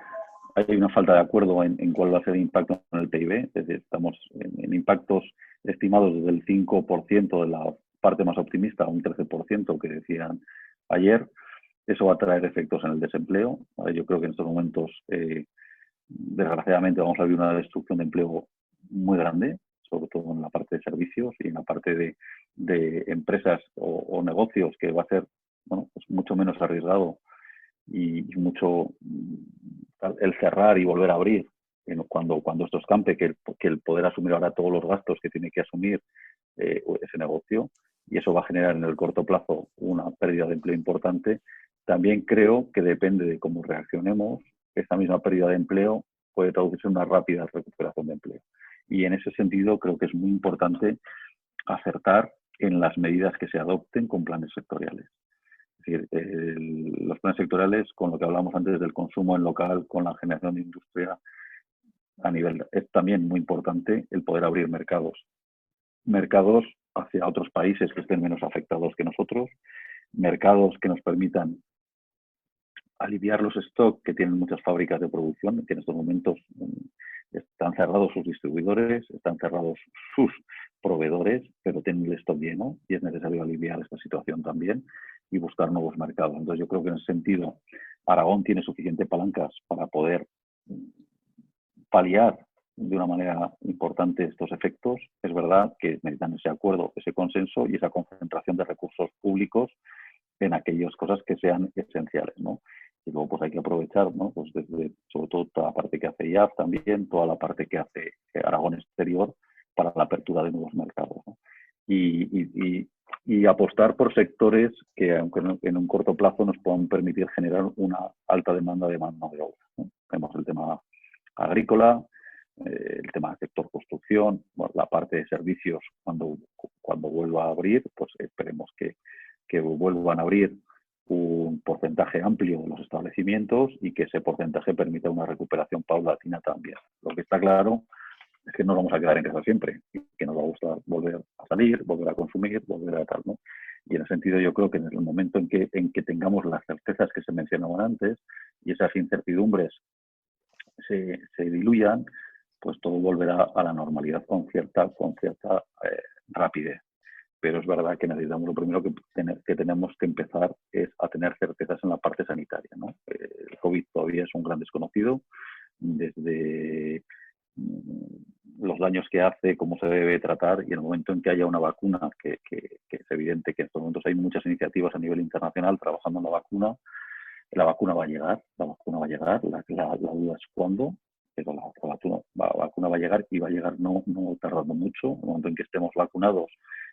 hay una falta de acuerdo en cuál va a ser el impacto en el PIB. Es decir, estamos en impactos estimados desde el 5% de la parte más optimista a un 13% que decían ayer. Eso va a traer efectos en el desempleo, ¿vale? Yo creo que en estos momentos, desgraciadamente, vamos a ver una destrucción de empleo muy grande, sobre todo en la parte de servicios y en la parte de empresas o negocios, que va a ser bueno, pues mucho menos arriesgado y mucho el cerrar y volver a abrir cuando esto escampe, que el poder asumir ahora todos los gastos que tiene que asumir ese negocio, y eso va a generar en el corto plazo una pérdida de empleo importante. También creo que depende de cómo reaccionemos, esta misma pérdida de empleo puede traducirse en una rápida recuperación de empleo. Y en ese sentido creo que es muy importante acertar en las medidas que se adopten con planes sectoriales. Es decir, los planes sectoriales, con lo que hablamos antes del consumo en local, con la generación de industria a nivel, es también muy importante el poder abrir mercados hacia otros países que estén menos afectados que nosotros, mercados que nos permitan aliviar los stocks que tienen muchas fábricas de producción, que en estos momentos están cerrados sus distribuidores, están cerrados sus proveedores, pero tienen el stock lleno y es necesario aliviar esta situación también y buscar nuevos mercados. Entonces yo creo que en ese sentido Aragón tiene suficientes palancas para poder paliar de una manera importante estos efectos. Es verdad que necesitan ese acuerdo, ese consenso y esa concentración de recursos públicos en aquellas cosas que sean esenciales, ¿no? Y luego pues hay que aprovechar, ¿no? Pues desde, sobre todo toda la parte que hace IAF también, toda la parte que hace Aragón Exterior para la apertura de nuevos mercados, ¿no? Y apostar por sectores que, aunque en un corto plazo, nos puedan permitir generar una alta demanda de mano de obra, ¿no? Tenemos el tema agrícola, el tema del sector construcción, bueno, la parte de servicios cuando vuelva a abrir, pues esperemos que vuelvan a abrir un porcentaje amplio de los establecimientos y que ese porcentaje permita una recuperación paulatina también. Lo que está claro es que no vamos a quedar en casa siempre y que nos va a gustar volver a salir, volver a consumir, volver a tal, ¿no? Y en ese sentido yo creo que en el momento en que tengamos las certezas que se mencionaban antes y esas incertidumbres se diluyan, pues todo volverá a la normalidad con cierta rapidez. Pero es verdad que necesitamos, lo primero que tenemos que empezar es a tener certezas en la parte sanitaria, ¿no? El COVID todavía es un gran desconocido, desde los daños que hace, cómo se debe tratar, y en el momento en que haya una vacuna, que es evidente que en estos momentos hay muchas iniciativas a nivel internacional trabajando en la vacuna va a llegar, la duda es cuándo, pero la vacuna va a llegar y va a llegar no tardando mucho. En el momento en que estemos vacunados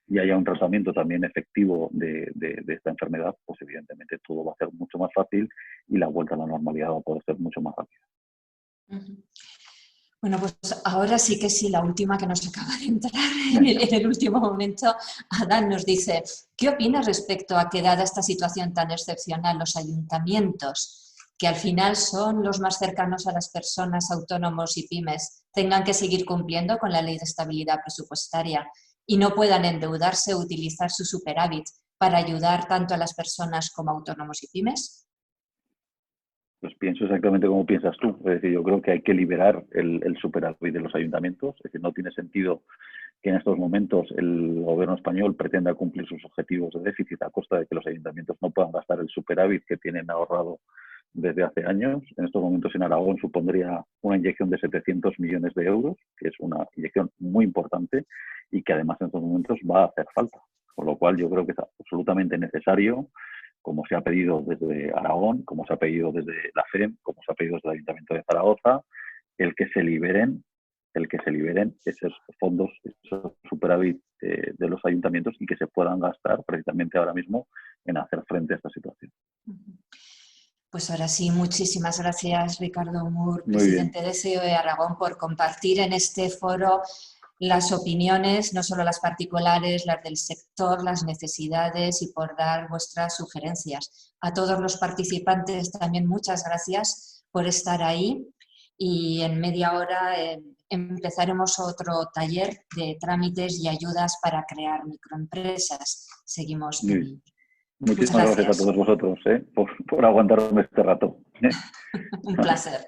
y haya un tratamiento también efectivo de esta enfermedad, pues evidentemente todo va a ser mucho más fácil y la vuelta a la normalidad va a poder ser mucho más rápida. Bueno, pues ahora sí que sí, la última que nos acaba de entrar en el último momento. Adán nos dice, ¿qué opinas respecto a que, dada esta situación tan excepcional, los ayuntamientos, que al final son los más cercanos a las personas, autónomos y pymes, tengan que seguir cumpliendo con la Ley de Estabilidad Presupuestaria y no puedan endeudarse o utilizar su superávit para ayudar tanto a las personas como a autónomos y pymes? Pues pienso exactamente como piensas tú. Es decir, yo creo que hay que liberar el superávit de los ayuntamientos. Es decir, no tiene sentido que en estos momentos el gobierno español pretenda cumplir sus objetivos de déficit a costa de que los ayuntamientos no puedan gastar el superávit que tienen ahorrado desde hace años. En estos momentos en Aragón supondría una inyección de 700 millones de euros, que es una inyección muy importante y que además en estos momentos va a hacer falta. Con lo cual yo creo que es absolutamente necesario, como se ha pedido desde Aragón, como se ha pedido desde la FEM, como se ha pedido desde el Ayuntamiento de Zaragoza, el que se liberen esos fondos, esos superávit de los ayuntamientos y que se puedan gastar precisamente ahora mismo en hacer frente a esta situación. Pues ahora sí, muchísimas gracias, Ricardo Mur, Muy presidente de COE Aragón, por compartir en este foro las opiniones, no solo las particulares, las del sector, las necesidades, y por dar vuestras sugerencias. A todos los participantes también muchas gracias por estar ahí, y en media hora empezaremos otro taller de trámites y ayudas para crear microempresas. Seguimos. Muchísimas gracias a todos vosotros por aguantarme este rato. Un placer.